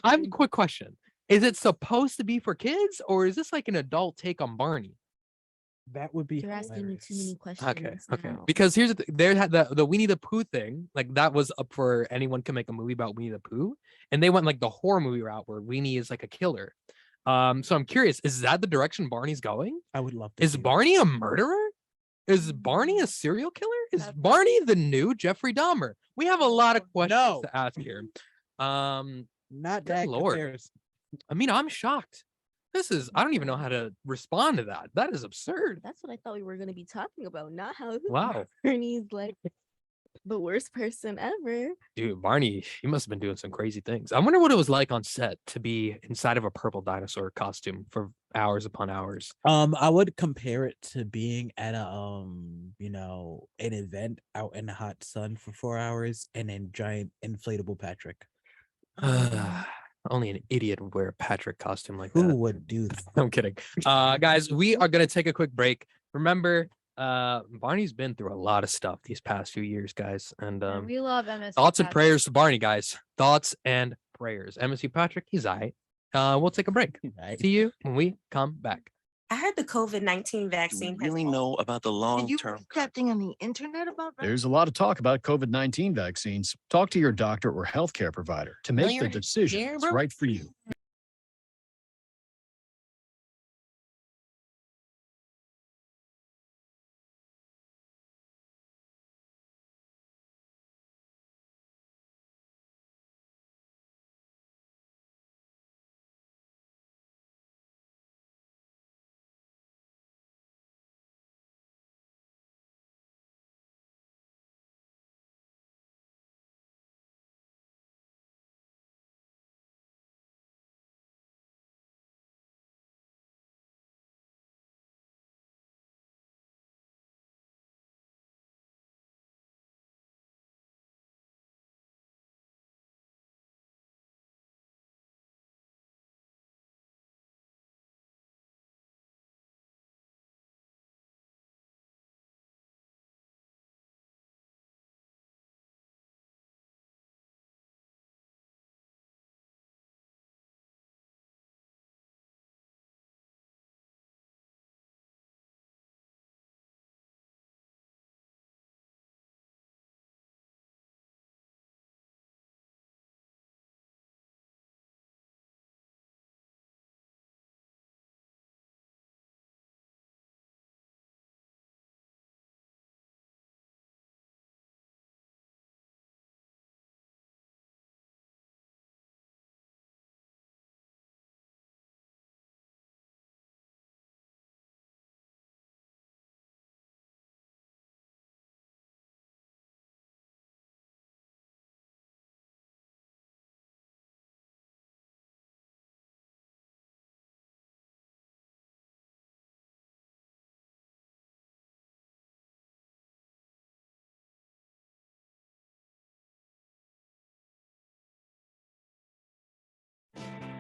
have a quick question. Is it supposed to be for kids or is this like an adult take on Barney? That would be You're asking me too many questions. Okay. now. Because here's the there had the Winnie the Pooh thing, like that was up for anyone can make a movie about Winnie the Pooh, and they went like the horror movie route where Winnie is like a killer. So I'm curious, is that the direction Barney's going? I would love to. Is see that. Barney a murderer? Is Barney a serial killer? Is Barney the new Jeffrey Dahmer? We have a lot of questions No. to ask here. Not Good that Lord. comparison. I mean, I'm shocked. I don't even know how to respond to that. That is absurd. That's what I thought we were going to be talking about, not how Wow. Barney's like the worst person ever. Dude, Barney, he must have been doing some crazy things. I wonder what it was like on set to be inside of a purple dinosaur costume for hours upon hours. I would compare it to being at a an event out in the hot sun for 4 hours and then giant inflatable Patrick. Only an idiot would wear a Patrick costume like Who that. would do that? I'm kidding. Guys, we are gonna take a quick break. Remember, Barney's been through a lot of stuff these past few years, guys. And And we love MS. thoughts and prayers to Barney, guys. Thoughts and prayers. MSC Patrick, he's all right. We'll take a break. Right. See you when we come back. I heard the COVID-19 Do we vaccine. really know about the Did you long-term? read that thing on the internet about that? There's a lot of talk about COVID-19 vaccines. Talk to your doctor or healthcare provider to make the Familiar decision here, that's bro? right for you.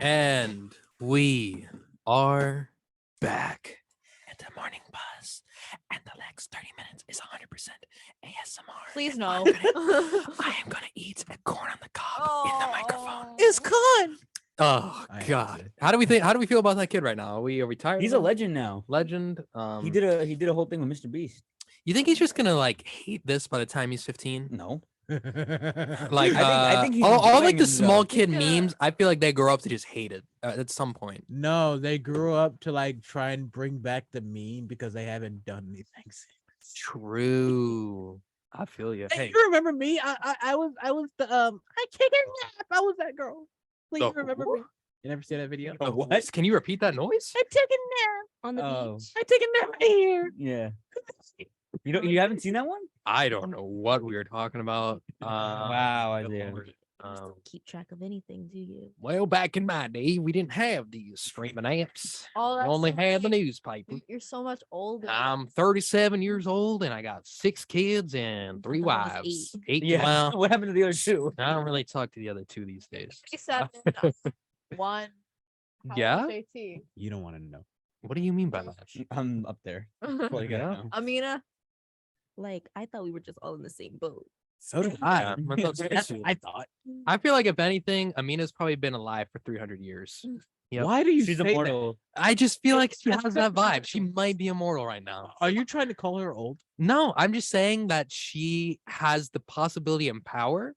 And we are back at the morning buzz. And the next 30 minutes is 100% ASMR. Please And no. I am gonna eat a corn on the cob in the microphone. It's corn. Oh I God. see. How do we think? How do we feel about that kid right now? Are we tired? He's of a him? legend now. Legend. He did a whole thing with Mr. Beast. You think he's just gonna like hate this by the time he's 15? No. Like I think he's all like enjoying the small himself. kid He's gonna- memes, I feel like they grow up to just hate it at some point. No, they grew up to like try and bring back the meme because they haven't done anything since. True. I feel you. Hey, Hey, you remember me? I was the I take a nap. I was that girl. Please The remember who? me. You never see that video? the what? Can you repeat that noise? I take a nap. On the Oh. beach. I take a nap right here. Yeah. You haven't seen that one? I don't know what we were talking about. Wow, good Isaiah. Lord. You just don't keep track of anything, do you? Well, back in my day, we didn't have these streaming apps. Oh, We that's only so had the much- newspaper. You're so much older. I'm 37 years old and I got 6 kids and 3 thought I was wives. 8. Yeah. Well, What happened to the other two? I don't really talk to the other 2 these days. 37, 1. How Yeah? old is JT? You don't want to know. What do you mean by that? I'm up there. Well, you gotta Yeah. know. Amina, Like, I thought we were just all in the same boat. So did Yeah, I. my thoughts are That's too. what I thought. I feel like if anything, Amina's probably been alive for 300 years. Yep. Why do you She's say that? immortal. I just feel like she has that vibe. She might be immortal right now. Are you trying to call her old? No, I'm just saying that she has the possibility and power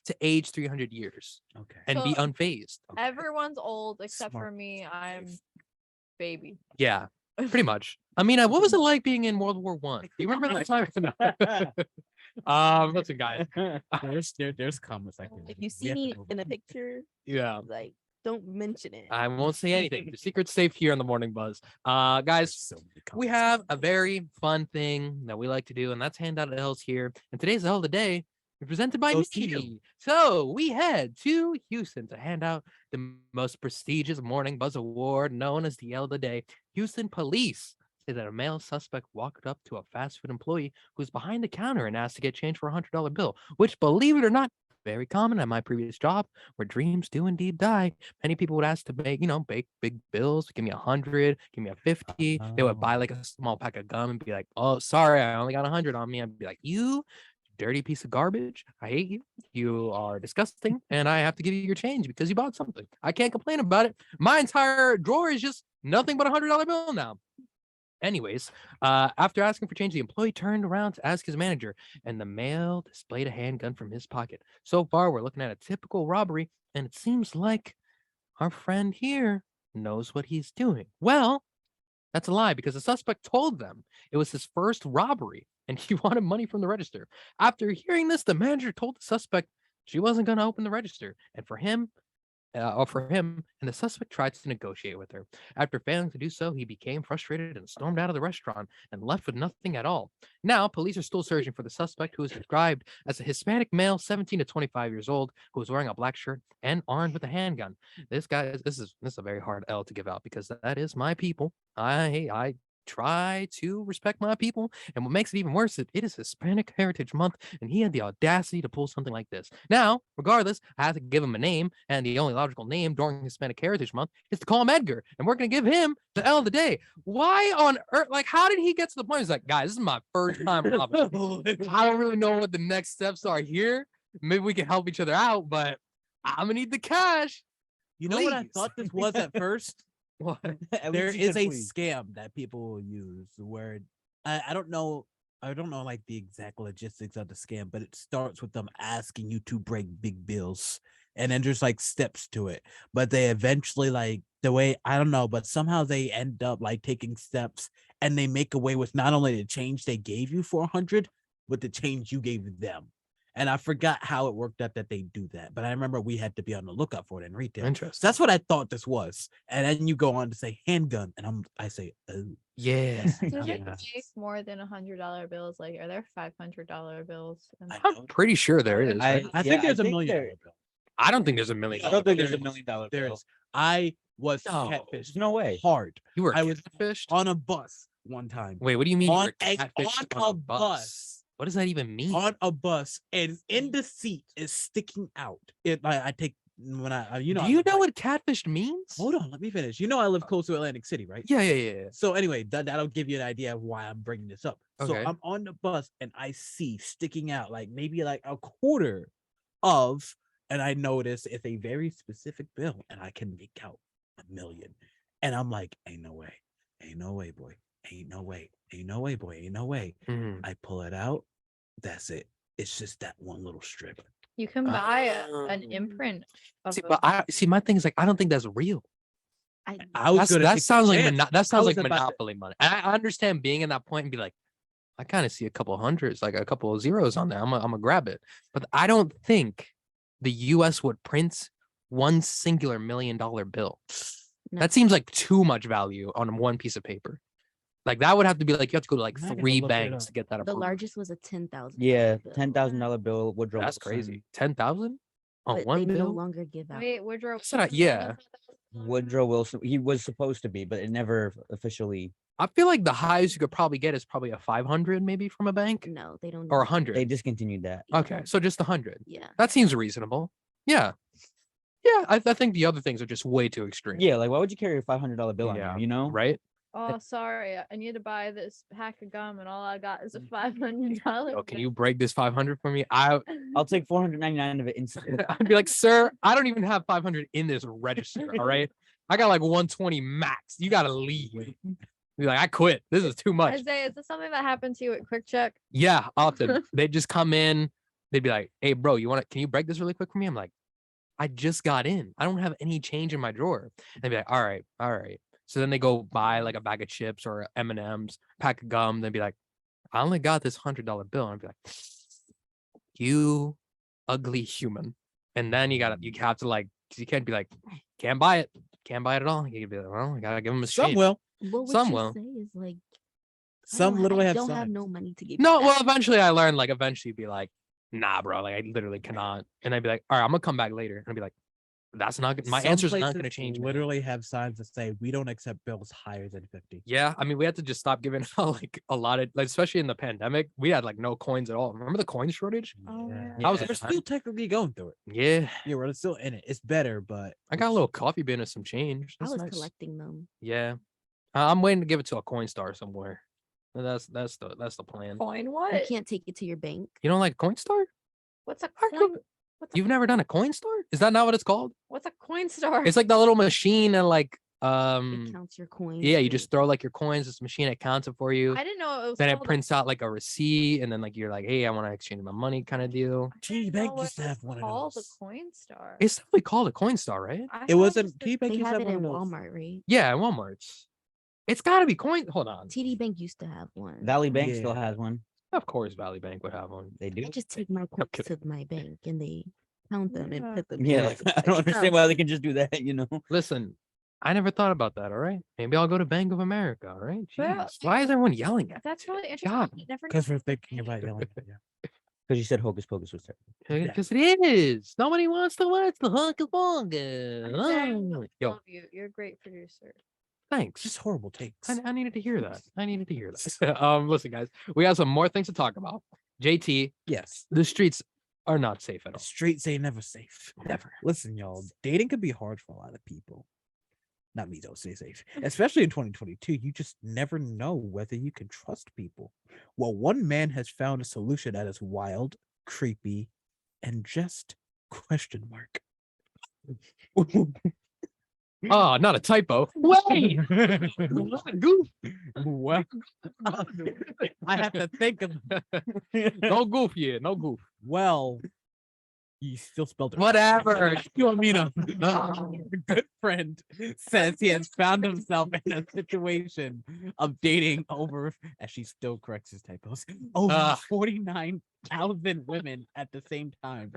to age 300 years Okay. and be So- unfazed. everyone's old except for Smart. me. I'm baby. Yeah, pretty much. Amina, what was it like being in World War One? Do you remember that time? Listen, guys. There's comments I can. If you see me in a picture, Yeah. like, don't mention it. I won't say anything. The secret's safe here on the Morning Buzz. Guys, we have a very fun thing that we like to do, and that's hand out L's here. And today's L of the day is presented by Goes to you. me. So we head to Houston to hand out the most prestigious Morning Buzz award known as the L of the day. Houston police say that a male suspect walked up to a fast food employee who was behind the counter and asked to get change for a $100 bill, which, believe it or not, very common at my previous job where dreams do indeed die. Many people would ask to make, bake big bills. Give me 100, give me a 50. They would buy like a small pack of gum and be like, oh, sorry, I only got 100 on me. I'd be like, you dirty piece of garbage. I hate you. You are disgusting. And I have to give you your change because you bought something. I can't complain about it. My entire drawer is just nothing but a $100 bill now. Anyways, after asking for change, the employee turned around to ask his manager, and the male displayed a handgun from his pocket. So far, we're looking at a typical robbery, and it seems like our friend here knows what he's doing. Well, that's a lie because the suspect told them it was his first robbery and he wanted money from the register. After hearing this, the manager told the suspect she wasn't going to open the register, and and the suspect tried to negotiate with her. After failing to do so, he became frustrated and stormed out of the restaurant and left with nothing at all. Now, police are still searching for the suspect, who is described as a Hispanic male, 17 to 25 years old, who was wearing a black shirt and armed with a handgun. This is a very hard L to give out because that is my people. I try to respect my people, and what makes it even worse is it is Hispanic Heritage Month, and he had the audacity to pull something like this. Now, regardless, I have to give him a name, and the only logical name during Hispanic Heritage Month is to call him Edgar, and we're gonna give him the L of the day. Why on earth? Like, how did he get to the point? He's like, guys, this is my first time robbing. I don't really know what the next steps are here. Maybe we can help each other out, but I'm gonna need the cash. You know what I Please. thought this was at first? What? At There least you is said a please. scam that people will use where I don't know like the exact logistics of the scam, but it starts with them asking you to break big bills, and then there's like steps to it. But they eventually, like, the way, I don't know, but somehow they end up like taking steps and they make away with not only the change they gave you for 100, but the change you gave them. And I forgot how it worked out that they do that, but I remember we had to be on the lookout for it in retail. So Interesting. that's what I thought this was. And then you go on to say handgun, and I say, oh, Yeah. Do they Yeah. make more than $100 bills? Like, are there $500 bills? And I I'm pretty sure there is. I- right? I Yeah, think there's I a think $1 million there- bill. I don't think there's $1 million. I don't think there's There $1 million There bill. is. I was No. catfished There's no way. hard You were I was catfished? on a bus one time. Wait, what do you mean? You on were a, catfished on a bus. What does that even mean? On a bus, and in the seat is sticking out. I take when I Do I you live know right- what catfished means? Hold on, let me finish. You know I live close to Atlantic City, right? Yeah. So anyway, that'll give you an idea of why I'm bringing this up. So Okay. I'm on the bus and I see sticking out like maybe like a quarter of, and I notice it's a very specific bill, and I can make out $1 million, and I'm like, ain't no way, boy, ain't no way, boy, ain't no way. Mhm. I pull it out. That's it. It's just that one little strip. you can buy an Oh. imprint of See, a- but I see. My thing is like I don't think that's real. I was gonna That take the sounds like chance. that sounds was like about to- monopoly money. And I understand being in that point and be like, I kind of see a couple hundreds, like a couple of zeros on there. I'm gonna grab it. But I don't think the U.S. would print one singular $1 million bill. No. That seems like too much value on one piece of paper. Like that would have to be like you have to go to like I'm not gonna 3 look it banks up. to get that The approved. largest was a $10,000. Yeah, bill. $10,000 bill. Woodrow That's Wilson. crazy. 10,000? On but one they no bill? longer give out. Wait, Woodrow. That's what I- yeah. Woodrow Wilson. He was supposed to be, but it never officially. I feel like the highest you could probably get is probably a 500 maybe from a bank No, they don't. or do a that. 100. They discontinued that. Okay, so just 100. Yeah. That seems reasonable. Yeah. Yeah, I think the other things are just way too extreme. Yeah, like why would you carry a $500 bill on Yeah, you? You know, right? Oh, sorry. I need to buy this pack of gum, and all I got is a $500. Oh, can you break this 500 for me? I'll take $499 of it instantly. I'd be like, sir, I don't even have 500 in this register. All right, I got like 120 max. You gotta leave. Be like, I quit. This is too much. Isaiah, is this something that happened to you at Quick Check? Yeah, often they'd just come in. They'd be like, hey, bro, can you break this really quick for me? I'm like, I just got in. I don't have any change in my drawer. And they'd be like, all right. So then they go buy like a bag of chips or M&Ms, pack of gum. They'd be like, I only got this $100 bill. And I'd be like, you ugly human. And then you have to like, you can't be like, can't buy it at all. You can be like, well, I gotta give them a Some change. will. What Some you will. say is like, Some literally I have don't have signs. no money to give. No, you well, back. eventually I learned, like, eventually be like, nah, bro, like, I literally cannot. And I'd be like, all right, I'm gonna come back later. And I'd be like, that's not, my Some answer's not places gonna change. Man. Literally have signs that say we don't accept bills higher than 50. Yeah, I mean, we had to just stop giving out, like, a lot of, like, especially in the pandemic, we had, like, no coins at all. Remember the coin shortage? Oh, yeah. That was a We're still technically going through it. Yeah, Yeah, we're still in it. It's better, but I got a little coffee bin and some change. I That's was nice. collecting them. Yeah, I'm waiting to give it to a Coinstar somewhere. That's the plan. Coin You what? can't take it to your bank. You don't like Coinstar? What's a I coin? could- You've never done a Coinstar? Is that not what it's called? What's a coin star? It's like that little machine and like It counts your coins. yeah, you too. just throw like your coins. This machine, it counts it for you. I didn't know it was. Then it called a- prints out like a receipt, and then like you're like, hey, I want to exchange my money, kind of deal. I didn't TD Bank know used to it have was one of called those. a coin star. It's definitely called a Coinstar, right? I it thought wasn't just TD Bank They used to have have it one in of those. Walmart, right? Yeah, Walmart's. It's got to be coin. Hold on. TD Bank used to have one. Valley Bank still Yeah. has one. Of course, Valley Bank would have one. They do. I just take my coins kidding. to my bank and they count them and put them. Yeah, in like, the I don't account. understand why they can just do that. You know. Listen, I never thought about that. All right, maybe I'll go to Bank of America. All right. Well, Jeez. Why is everyone yelling at? That's really interesting. God. I never Because knew we're it was thinking a about bank. yelling. at you. Because you said Hocus Pocus was terrible. Because it is. Nobody wants to watch the Hocus Pocus. Isaiah, Oh. I Yo, love you. You're a great producer. thanks. Just horrible takes. I needed to hear that. Listen, guys, we have some more things to talk about. JT, Yes. the streets are not safe at The all. streets ain't never safe. Never. Listen, y'all, dating can be hard for a lot of people. Not me, though, stay safe. Especially in 2022, you just never know whether you can trust people. Well, one man has found a solution that is wild, creepy, and just question mark. Oh, not a typo. Wait. Goof. Well, I have to think of No goof here. No goof. well. You still spelled it. Whatever. You Amina, good friend, says he has found himself in a situation of dating over, as she still corrects his typos, over 49,000 women at the same time.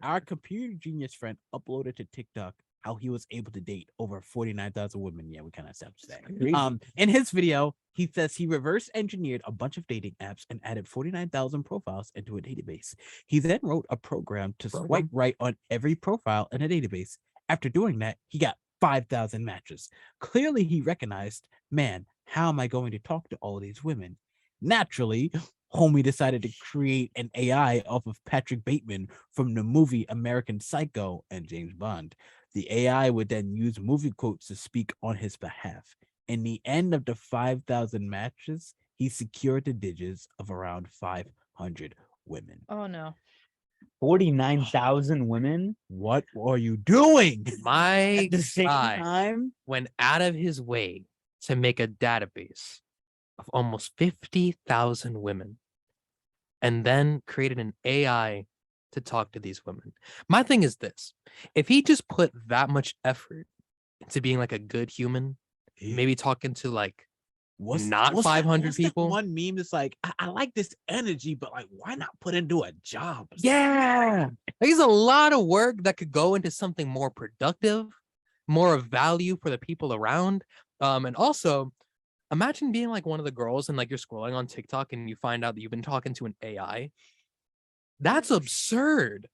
Our computer genius friend uploaded to TikTok how he was able to date over 49,000 women. Yeah, we kind of established that. In his video, he says he reverse engineered a bunch of dating apps and added 49,000 profiles into a database. He then wrote a program to swipe right on every profile in a database. After doing that, he got 5,000 matches. Clearly, he recognized, man, how am I going to talk to all of these women? Naturally, homie decided to create an AI off of Patrick Bateman from the movie American Psycho and James Bond. The AI would then use movie quotes to speak on his behalf. In the end of the 5,000 matches, he secured the digits of around 500 women. Oh no. 49,000 women What are you doing? My at the same guy time. went out of his way to make a database of almost 50,000 women and then created an AI to talk to these women. My thing is this: if he just put that much effort into being like a good human, maybe talking to like not 500 people. One meme is like, I like this energy, but like, why not put into a job? Yeah, there's a lot of work that could go into something more productive, more of value for the people around. And also, imagine being like one of the girls and like you're scrolling on TikTok and you find out that you've been talking to an AI. That's absurd.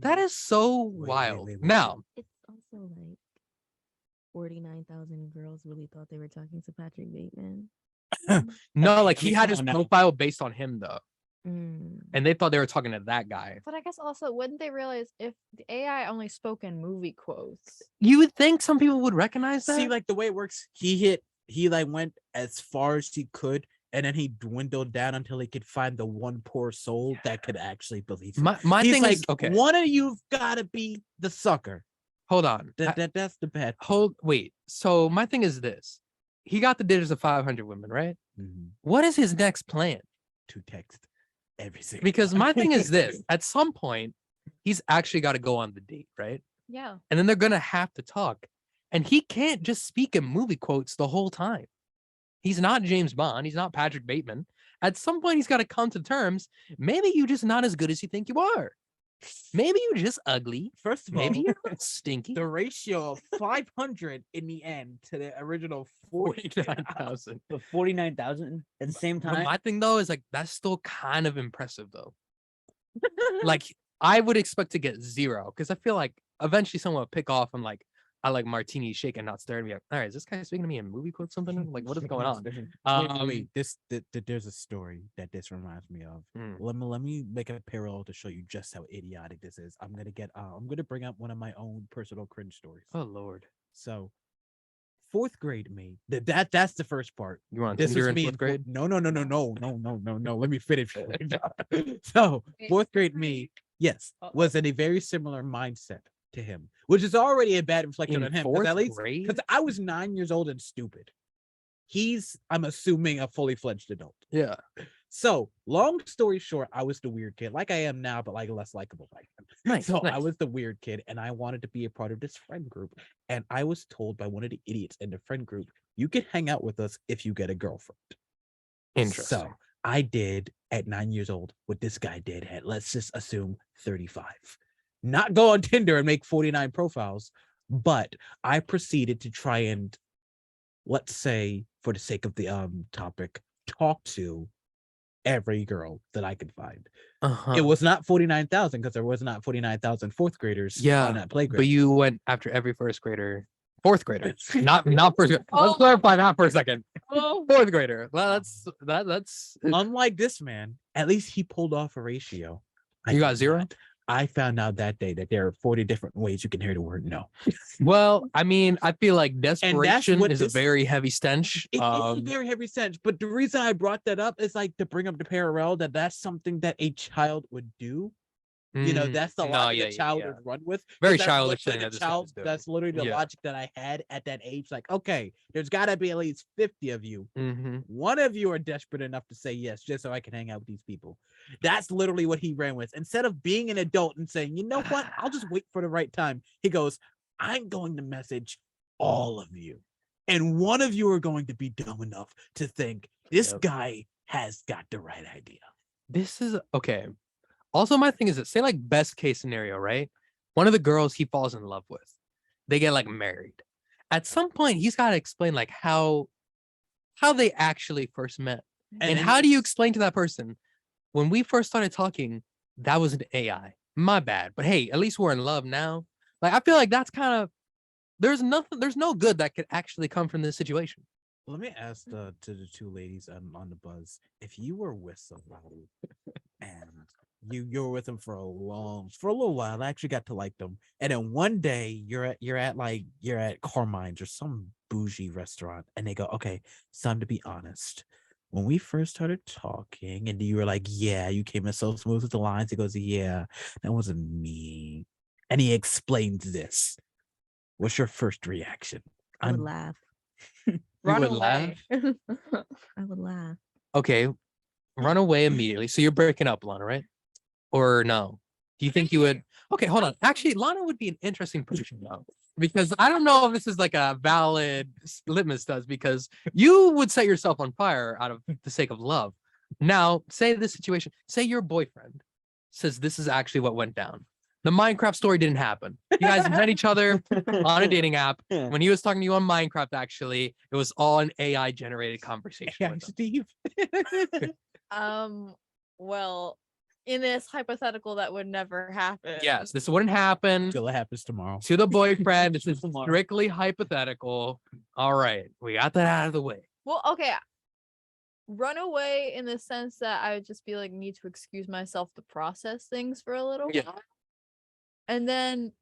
That is so wild. Now, It's also like 49,000 girls really thought they were talking to Patrick Bateman. no, like he mean, had come his on now. profile based on him though, Mm. and they thought they were talking to that guy. But I guess also, wouldn't they realize if the AI only spoke in movie quotes? You would think some people would recognize that. See, like the way it works, he like went as far as he could, and then he dwindled down until he could find the one poor soul that could actually believe him. my He's thing like, is okay. one of you've got to be the sucker. Hold on. That's the bad. Wait. So my thing is this: he got the digits of 500 women, right? Mhm. What is his next plan? To text every single. Because time. my thing is this: at some point, he's actually got to go on the date, right? Yeah. And then they're gonna have to talk, and he can't just speak in movie quotes the whole time. He's not James Bond. He's not Patrick Bateman. At some point, he's got to come to terms. Maybe you're just not as good as you think you are. Maybe you're just ugly. First of all, Maybe you're stinky. the ratio of 500 in the end to the original 49,000. But 49,000 at the same But time. my thing though is like that's still kind of impressive though. Like I would expect to get 0 because I feel like eventually someone will pick off and like I like martini shake and not stare at me. Like, all right, is this guy speaking to me in movie quotes something? Like what is going on? Wait, there's a story that this reminds me of. Mm. Let me make a parallel to show you just how idiotic this is. I'm gonna bring up one of my own personal cringe stories. Oh Lord. So, 4th grade me. That's the first part. You want This Tinder was in me 4th in grade? No. Let me finish. So, 4th grade me, yes, was in a very similar mindset to him, which is already a bad reflection In on him. 4th At least grade? because I was 9 years old and stupid. He's, I'm assuming, a fully fledged adult. Yeah. So, long story short, I was the weird kid, like I am now, but like less likable like him. Nice. So I nice. was the weird kid, and I wanted to be a part of this friend group. And I was told by one of the idiots in the friend group, "You can hang out with us if you get a girlfriend." Interesting. So I did at 9 years old what this guy did at, let's just assume, 35. Not go on Tinder and make 49 profiles, but I proceeded to try and, let's say, for the sake of the topic, talk to every girl that I could find. Uh-huh. It was not 49,000 because there was not 49,000 4th graders on that playground. But you went after every 1st grader, 4th grader, not 1st grader. Let's clarify that for a second. Oh. 4th grader. Well, that's Unlike this man, at least he pulled off a ratio. I You got did 0? not. I found out that day that there are 40 different ways you can hear the word no. Well, I mean, I feel like desperation what is a this- very heavy stench. It is a very heavy sense, but the reason I brought that up is like to bring up the parallel that that's something that a child would do. You know, that's the logic a child would run with. 'cause Very that's childish literally thing that the this guy child. was doing. That's literally the Yeah. logic that I had at that age. Like, okay, there's got to be at least 50 of you. Mm-hmm. One of you are desperate enough to say yes, just so I can hang out with these people. That's literally what he ran with. Instead of being an adult and saying, you know what, I'll just wait for the right time. He goes, I'm going to message all of you. And one of you are going to be dumb enough to think this Yep. guy has got the right idea. This is okay. Also, my thing is that say like best case scenario, right? One of the girls he falls in love with, they get like married. At some point, he's got to explain like how they actually first met. And then- how do you explain to that person when we first started talking, that was an AI? My bad. But hey, at least we're in love now. Like I feel like that's kind of there's no good that could actually come from this situation. Let me ask to the two ladies on the buzz, if you were with somebody and you were with them for a little while, I actually got to like them, and then one day you're at Carmine's or some bougie restaurant, and they go, okay, it's time to be honest. When we first started talking, and you were like, yeah, you came in so smooth with the lines. He goes, yeah, that wasn't me, and he explains this. What's your first reaction? I would laugh. Run would away. I would laugh. Okay, run away immediately. So you're breaking up, Lana, right? Or no? Do you think you would? Okay, hold on. Actually, Lana would be an interesting person though, because I don't know if this is like a valid litmus test, because you would set yourself on fire out of the sake of love. Now, say this situation, say your boyfriend says this is actually what went down. The Minecraft story didn't happen. You guys met each other on a dating app. When he was talking to you on Minecraft, actually, it was all an AI generated conversation. Yeah, with him. Steve. Well, in this hypothetical that would never happen. Yes, this wouldn't happen Till it happens tomorrow. to the boyfriend. This is strictly hypothetical. All right, we got that out of the way. Well, okay. Run away in the sense that I would just be like, need to excuse myself to process things for a little Yeah. while. And then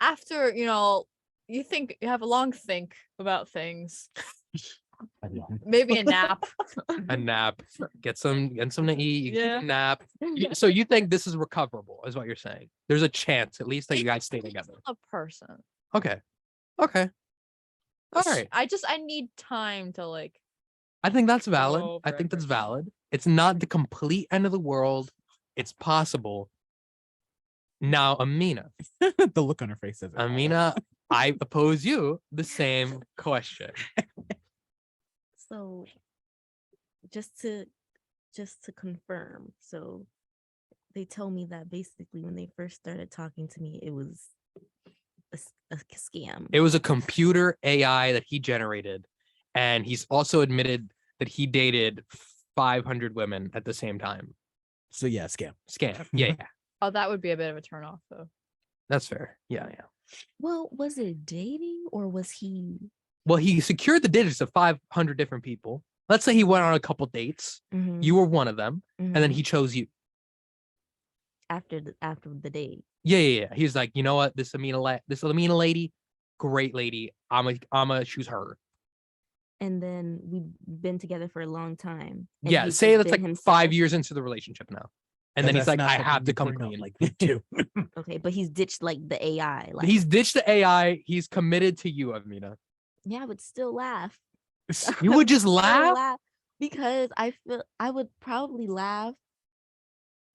after, you think you have a long think about things. Maybe a nap. A nap, get some to eat. You Yeah. get a nap. So you think this is recoverable, is what you're saying? There's a chance, at least, that you guys stay together. A person. Okay. All right. I need time to like. I think that's valid. Oh, I think that's forever. valid. It's not the complete end of the world. It's possible. Now, Amina, The look on her face says it. Amina, I pose you the same question. So just to confirm, so they tell me that basically when they first started talking to me, it was a scam. It was a computer AI that he generated, and he's also admitted that he dated 500 women at the same time. So yeah, scam. Scam. Yeah, Oh, that would be a bit of a turnoff though. that's fair. Yeah. Well, was it dating or was he? Well, he secured the digits of 500 different people. Let's say he went on a couple dates. Mhm, You were one of them, and then mhm. he chose you. after the date. Yeah. He was like, you know what? This Amina lady, great lady. I'ma choose her. And then we've been together for a long time. and Yeah, he's say just that's like been 5 himself. years into the relationship now. And Yeah, then he's that's like, not I something have to you come bring up clean. like we do. Okay, but he's ditched like the AI. Like, He's ditched the AI. He's committed to you, Amina. yeah, I would still laugh. You would just Still laugh? because I feel I would probably laugh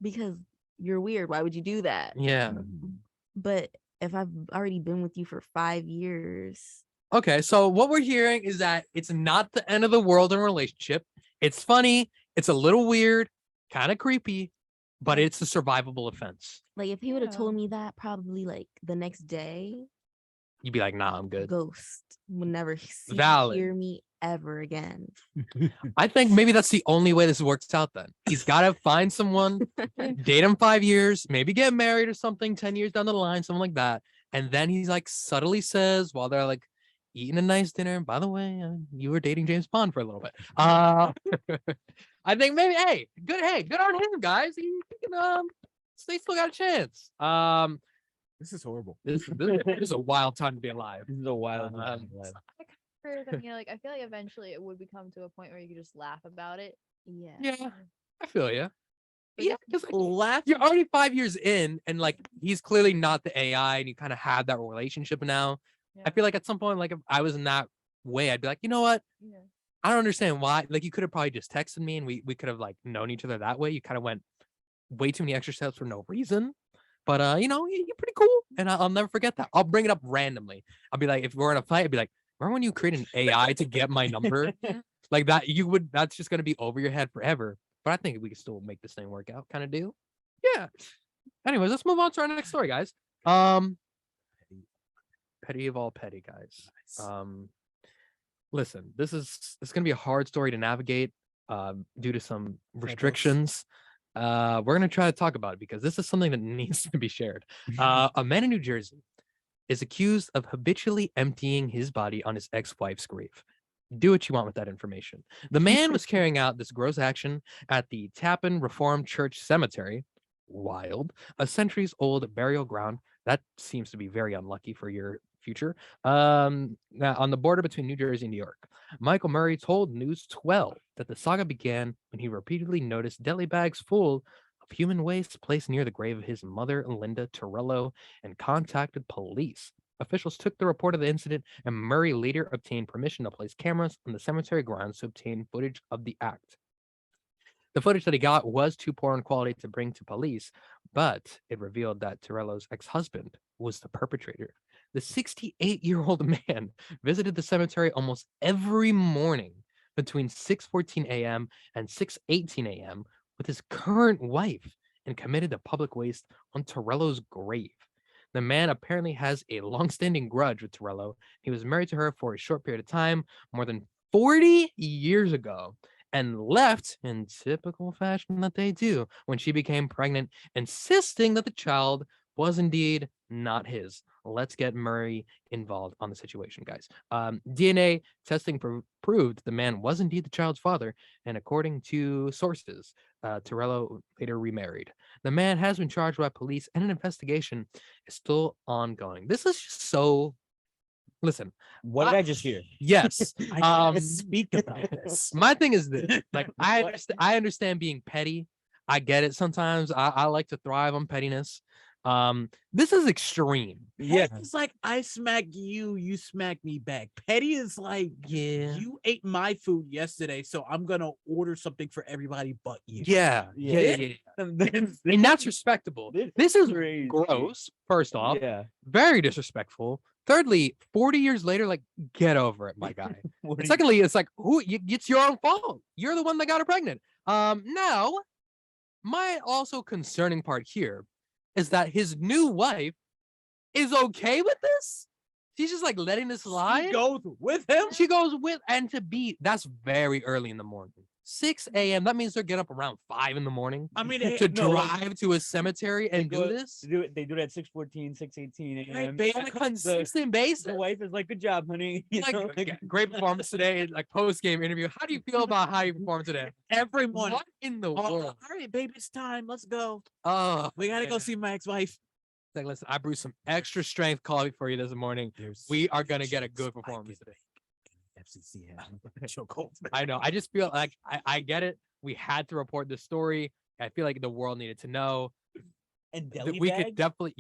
because you're weird. Why would you do that? Yeah. But if I've already been with you for 5 years, Okay, so what we're hearing is that it's not the end of the world in a relationship. It's funny. It's a little weird, kind of creepy, but it's a survivable offense. like if he would have Yeah. told me that probably like the next day, You'd be like, nah, I'm good. ghost would never Valid. hear me ever again. I think maybe that's the only way this works out then. He's got to find someone, date him 5 years, maybe get married or something 10 years down the line, something like that. And then he's like subtly says while they're like eating a nice dinner, by the way, you were dating James Bond for a little bit. I think maybe, good on him, guys. He can, they still got a chance. This is horrible. This is a wild time to be alive. This is a wild time. I agree with them, I feel like eventually it would become to a point where you could just laugh about it. Yeah. Yeah, I feel you. But Yeah, because you're already 5 years in, and like he's clearly not the AI, and you kind of have that relationship now. I feel like at some point, like if I was in that way, I'd be like, you know what? Yeah. I don't understand why. Like you could have probably just texted me, and we could have like known each other that way. You kind of went way too many extra steps for no reason. But you're pretty cool, and I'll never forget that. I'll bring it up randomly. I'll be like, if we're in a fight, I'd be like, remember when you created an AI to get my number? Like that, that's just gonna be over your head forever. But I think we can still make this thing work out, kind of deal. Yeah. Anyways, let's move on to our next story, guys. Petty of all petty, guys. Listen, it's gonna be a hard story to navigate due to some restrictions. We're gonna try to talk about it because this is something that needs to be shared. A man in New Jersey is accused of habitually emptying his body on his ex-wife's grave. Do what you want with that information. The man was carrying out this gross action at the Tappan Reformed Church Cemetery. Wild, a centuries-old burial ground that seems to be very unlucky for your future. Now on the border between New Jersey and New York. Michael Murray told News 12 that the saga began when he repeatedly noticed deli bags full of human waste placed near the grave of his mother, Linda Torello, and contacted police. Officials took the report of the incident, and Murray later obtained permission to place cameras on the cemetery grounds to obtain footage of the act. The footage that he got was too poor in quality to bring to police, but it revealed that Torello's ex-husband was the perpetrator. The 68-year-old man visited the cemetery almost every morning between 6:14 a.m. and 6:18 a.m. with his current wife and committed a public waste on Torello's grave. The man apparently has a long-standing grudge with Torello. He was married to her for a short period of time, more than 40 years ago, and left in typical fashion that they do when she became pregnant, insisting that the child was indeed not his. Let's get Murray involved on the situation, guys. DNA testing proved the man was indeed the child's father, and according to sources, Torello later remarried. The man has been charged by police, and an investigation is still ongoing. This is just so. Listen, What did I just hear? yes. I can't speak about this. My thing is this: like, I understand being petty. I get it. Sometimes I like to thrive on pettiness. This is extreme. Yeah. It's like I smack you, you smack me back. Petty is like, Yeah. you ate my food yesterday, so I'm gonna order something for everybody but you. Yeah. And that's respectable. This is crazy. gross. First off, Yeah. very disrespectful. Thirdly, 40 years later, like, get over it, my guy. What And do you- secondly, it's like, it's your own fault. You're the one that got her pregnant. Now, my also concerning part here is that his new wife is okay with this. She's just like letting this slide. She goes with him. She goes with, and that's very early in the morning. 6 a.m. That means they're getting up around 5 in the morning I mean, to no, like, drive to a cemetery and do this. They do it at 6:14, 6:18 Right, a.m. babe. On a consistent basis. The wife is like, "Good job, honey." You Like, know, great performance today. Like, post-game interview. How do you feel about how you performed today? every morning. What in the Oh, world? all right, babe, it's time. Let's go. Oh, We gotta go man. see my ex-wife. Like, listen, I brewed some extra strength coffee for you this morning. We are gonna get a good performance today. FCC has chokehold. I know. I just feel like I get it. We had to report this story. I feel like the world needed to know. and that deli we bags could definitely,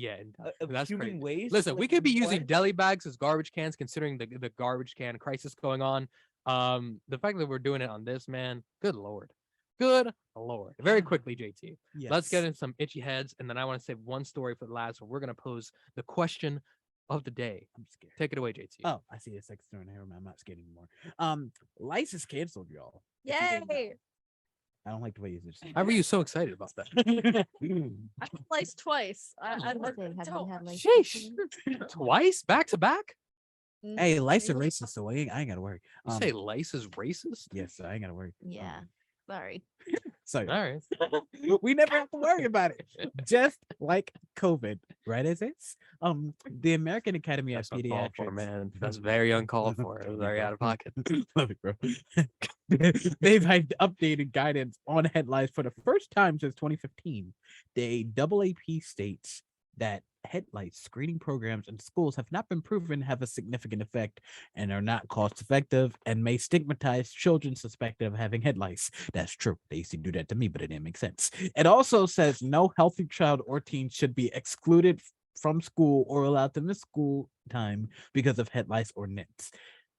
of that's human crazy. waste. Listen, we like, could be using what? deli bags as garbage cans, considering the garbage can crisis going on. The fact that we're doing it on this, man, good lord. Very quickly, JT. Let's get in some itchy heads, and then I want to save one story for the last one. We're gonna pose the question of the day. I'm scared. Take it away, JT. Oh, I see a sex throw in here. I'm not scared anymore. Lice is canceled, y'all. If you didn't know. Yay! I don't like the way you just. How were you so excited about that? I sliced twice. I Listen, have you don't. had lice Sheesh. before? Twice, back to back. Hey, lice are racist, so I ain't gotta worry. You say lice is racist? Yes, I ain't gotta worry. Yeah. Sorry. Sorry. All right. We never have to worry about it. Just like COVID, right? As it's the American Academy of That's uncalled for, Pediatrics. man. That's very uncalled for. It was very out of pocket. Love it, bro. They've had updated guidance on head lice for the first time since 2015. The AAP states that head lice screening programs in schools have not been proven to have a significant effect and are not cost effective and may stigmatize children suspected of having head lice. That's true. They used to do that to me, but it didn't make sense. It also says no healthy child or teen should be excluded from school or allowed to miss school time because of head lice or nits.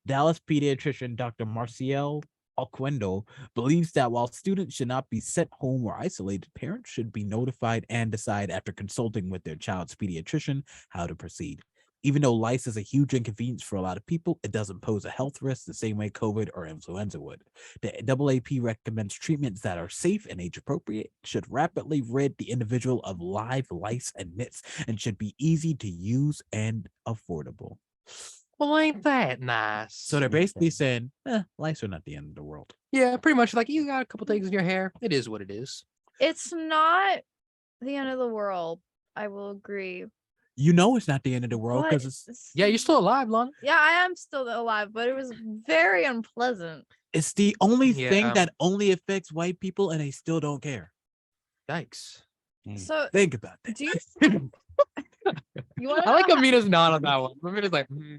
Dallas pediatrician Dr. Marcial Alquendo believes that while students should not be sent home or isolated, parents should be notified and decide after consulting with their child's pediatrician how to proceed. Even though lice is a huge inconvenience for a lot of people, it doesn't pose a health risk the same way COVID or influenza would. The AAP recommends treatments that are safe and age appropriate, should rapidly rid the individual of live lice and nits, and should be easy to use and affordable. Well, ain't that nice? So they're basically saying, lice are not the end of the world. Yeah, pretty much. Like, you got a couple things in your hair. It is what it is. It's not the end of the world. I will agree. You know it's not the end of the world But because it's Yeah, you're still alive, Lana. yeah, I am still alive, but it was very unpleasant. the only thing Yeah. that only affects white people and they still don't care. Yikes. So Think about that. do you want to I like know Amina's nod on that one. Amina's like, do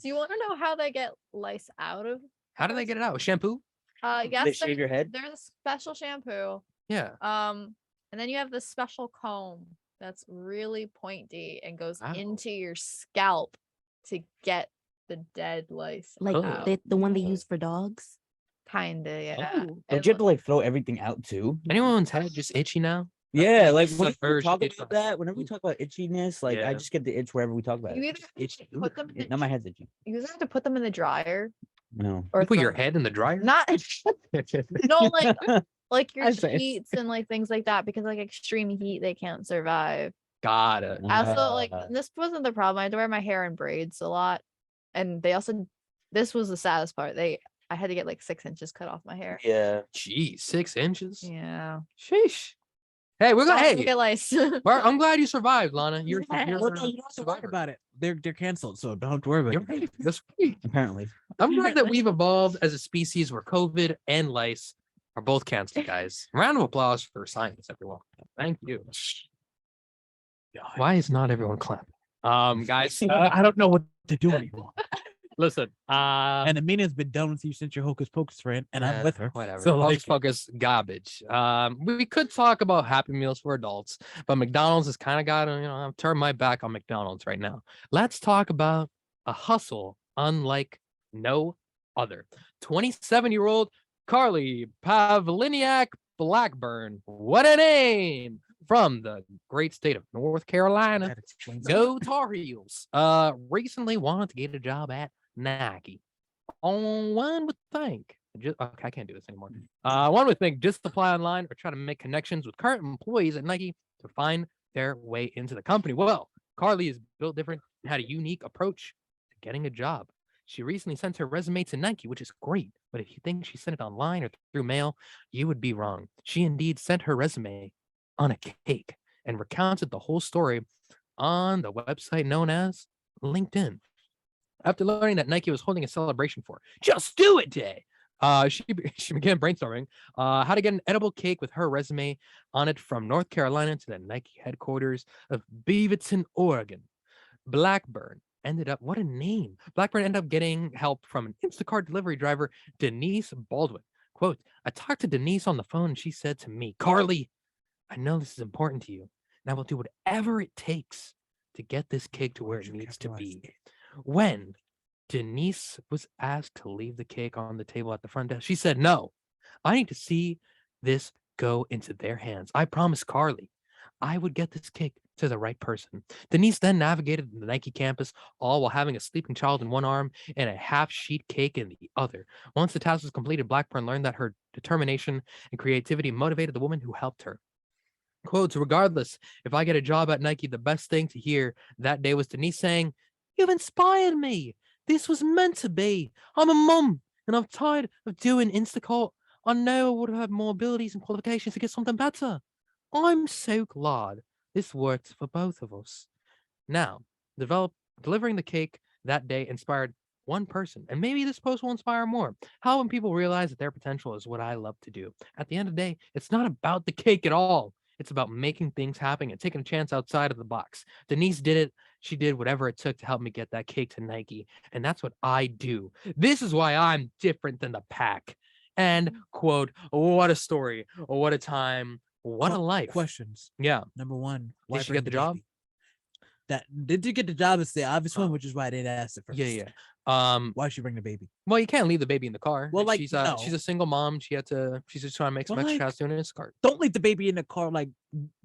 you want to know how they get lice out of? how do they get it out? With shampoo? They Yes, shave your head. there's a special shampoo. Yeah. And then you have this special comb that's really pointy and goes Wow. into your scalp to get the dead lice Like Oh. the one they use for dogs. Kinda, yeah. Oh. And Don't you have to like throw everything out too? Anyone's head just itchy now? Yeah, like Just when a we urge talk to itch about my- that, whenever we talk about itchiness, like Yeah. I just get the itch wherever we talk about You it. either have to Itchy. put them in the- Now my head's itchy. you either have to put them in the dryer No. or You put your throw- head in the dryer? not no like your I say- sheets and like things like that because like extreme heat they can't survive. Got it. I also like Uh. this wasn't the problem. I had to wear my hair in braids a lot, and they also this was the saddest part. They I had to get like 6 inches cut off my hair. Yeah. Geez, 6 inches. Yeah. Sheesh. Hey, we're gonna. Don't Hey, get lice. I'm glad you survived, Lana. You're Yeah. you're Well, no, you don't have to worry survivor. about it. They're canceled, so don't worry about You're it. right. That's right. Apparently. I'm glad that we've evolved as a species where COVID and lice are both canceled, guys. Round of applause for science, everyone. Thank you. Why is not everyone clapping? Guys, I don't know what to do anymore. listen. And Amina's been done with you since your Hocus Pocus friend, and I'm with her. Whatever. So, Hocus like, Pocus garbage. We could talk about Happy Meals for adults, but McDonald's has kind of got to, I've turned my back on McDonald's right now. Let's talk about a hustle unlike no other. 27-year-old Carly Pavliniak Blackburn. What a name! From the great state of North Carolina. that explains it. Go Tar Heels. Recently wanted to get a job at Nike. One would think, okay, I can't do this anymore. One would think just apply online or try to make connections with current employees at Nike to find their way into the company. Well, Carly is built different and had a unique approach to getting a job. She recently sent her resume to Nike, which is great. But if you think she sent it online or through mail, you would be wrong. She indeed sent her resume on a cake and recounted the whole story on the website known as LinkedIn. After learning that Nike was holding a celebration for Just Do It Day, she began brainstorming how to get an edible cake with her resume on it from North Carolina to the Nike headquarters of Beaverton, Oregon. Blackburn ended up, what a name. Blackburn ended up getting help from an Instacart delivery driver, Denise Baldwin. Quote, I talked to Denise on the phone and she said to me, Carly, I know this is important to you, and I will do whatever it takes to get this cake to where it needs to be. When Denise was asked to leave the cake on the table at the front desk, she said, no, I need to see this go into their hands. I promised Carly I would get this cake to the right person. Denise then navigated the Nike campus, all while having a sleeping child in one arm and a half-sheet cake in the other. Once the task was completed, Blackburn learned that her determination and creativity motivated the woman who helped her. Quotes, regardless, if I get a job at Nike, the best thing to hear that day was Denise saying, you've inspired me. This was meant to be. I'm a mum, and I'm tired of doing Instacart. I know I would have had more abilities and qualifications to get something better. I'm so glad this worked for both of us. Now, delivering the cake that day inspired one person, and maybe this post will inspire more. How when people realize that their potential is what I love to do. At the end of the day, it's not about the cake at all. It's about making things happen and taking a chance outside of the box. Denise did it. She did whatever it took to help me get that cake to Nike. And that's what I do. This is why I'm different than the pack. And quote, what a story. What a time. What a life. Questions. Yeah. Number one, Did she get the job? Did you get the job? It's the obvious one, which is why I didn't ask it first. Yeah. Why'd she bring the baby? Well, you can't leave the baby in the car. Well, like, she's no. a single mom. She's just trying to make some Well, extra like, cash doing an Instacart. Don't leave the baby in the car. Like,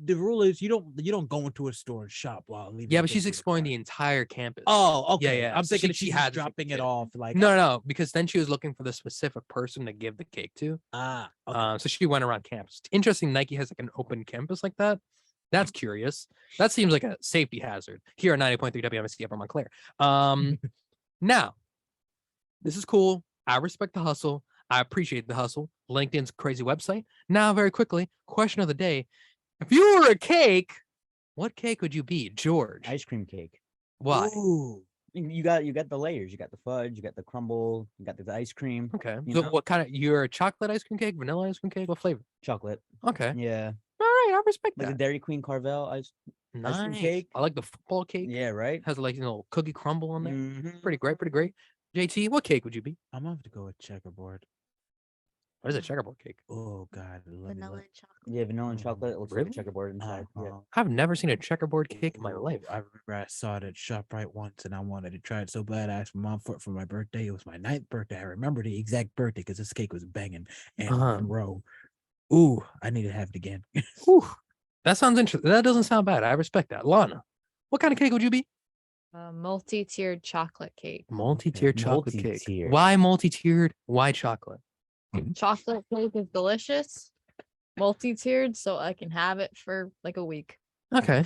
the rule is you don't go into a store and shop while leaving. Yeah, the but she's baby in exploring car. the entire campus. Oh, okay. yeah. I'm So thinking she she's had dropping it kid. off. Like, No, because then she was looking for the specific person to give the cake to. Okay. So she went around campus. Interesting, Nike has like an open campus like that. That's curious. That seems like a safety hazard here at 90.3 WMSC up in Montclair. Now, this is cool. I respect the hustle. I appreciate the hustle. LinkedIn's a crazy website. Now, very quickly, question of the day. If you were a cake, what cake would you be, George? Ice cream cake. Why? Ooh. You got the layers. You got the fudge. You got the crumble. You got the ice cream. Okay. You So know? what kind of, you're a chocolate ice cream cake, vanilla ice cream cake, what flavor? Chocolate. Okay. Yeah. All right, I respect Like the that. Dairy Queen Carvel ice cream Nice. cake. I like the football cake. Yeah, right. Has like cookie crumble on there. Mhm. Pretty great. JT, what cake would you be? I'm gonna have to go with checkerboard. What is a checkerboard cake? Oh God, let me Vanilla look. and chocolate. Yeah, vanilla and chocolate. It looks like Really? a checkerboard inside. Yeah. I've never seen a checkerboard cake in my Ooh, life. I remember I saw it at ShopRite once, and I wanted to try it so bad. I asked my mom for it for my birthday. It was my 9th birthday. I remember the exact birthday because this cake was banging. And Monroe, ooh, I need to have it again. Whew. That sounds interesting. That doesn't sound bad. I respect that. Lana, what kind of cake would you be? Multi-tiered chocolate cake. Multi-tiered chocolate cake. Multi-tiered. Why multi-tiered? Why chocolate? Chocolate cake is delicious. Multi-tiered, so I can have it for like a week. Okay.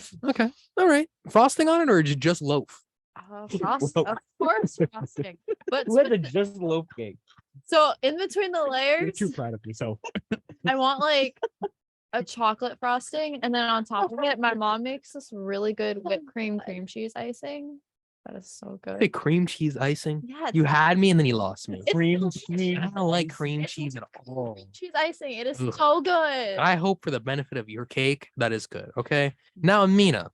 All right. Frosting on it or just loaf? Of course, frosting. But With a just loaf cake. So in between the You're layers, too proud of yourself. I want like a chocolate frosting, and then on top of it, my mom makes this really good whipped cream cheese icing. That is so Say good. cream cheese icing. Yeah, You had me and then you lost me. It's Cream so cheese. I don't like cream It's cheese at all. cream cheese icing. It is Ugh. so good. I hope for the benefit of your cake that is good. Okay. Now, Amina,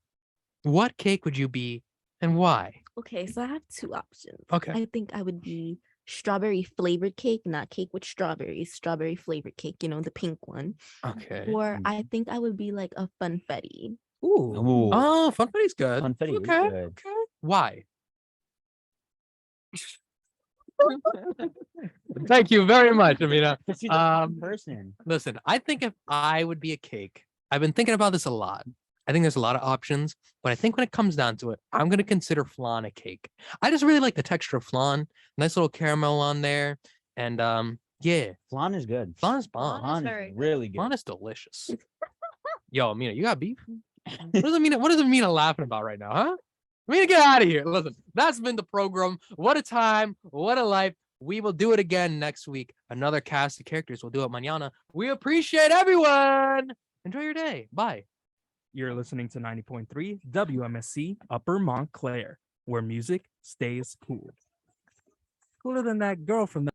what cake would you be and why? Okay, so I have two options. Okay. I think I would be strawberry flavored cake, not cake with strawberries, strawberry flavored cake, the pink one. Okay. Or I think I would be like a funfetti. Ooh. Ooh. Oh, funfetti's good. Confetti is Okay. good. Okay. Why? Thank you very much, Amina. 'Cause she's a fun Um, person. Listen, I think if I would be a cake, I've been thinking about this a lot. I think there's a lot of options, but I think when it comes down to it, I'm gonna consider flan a cake. I just really like the texture of flan, nice little caramel on there, and yeah, Flan is good. flan is Flan bomb. is Flan very is good. really good. Flan is delicious. Yo, Amina, you got beef? What is Amina? What is Amina laughing about right now, huh? Amina, get out of here. Listen, that's been the program. What a time, what a life. We will do it again next week. Another cast of characters. We'll do it mañana. We appreciate everyone. Enjoy your day. Bye. You're listening to 90.3 WMSC Upper Montclair, where music stays cool. Cooler than that girl from the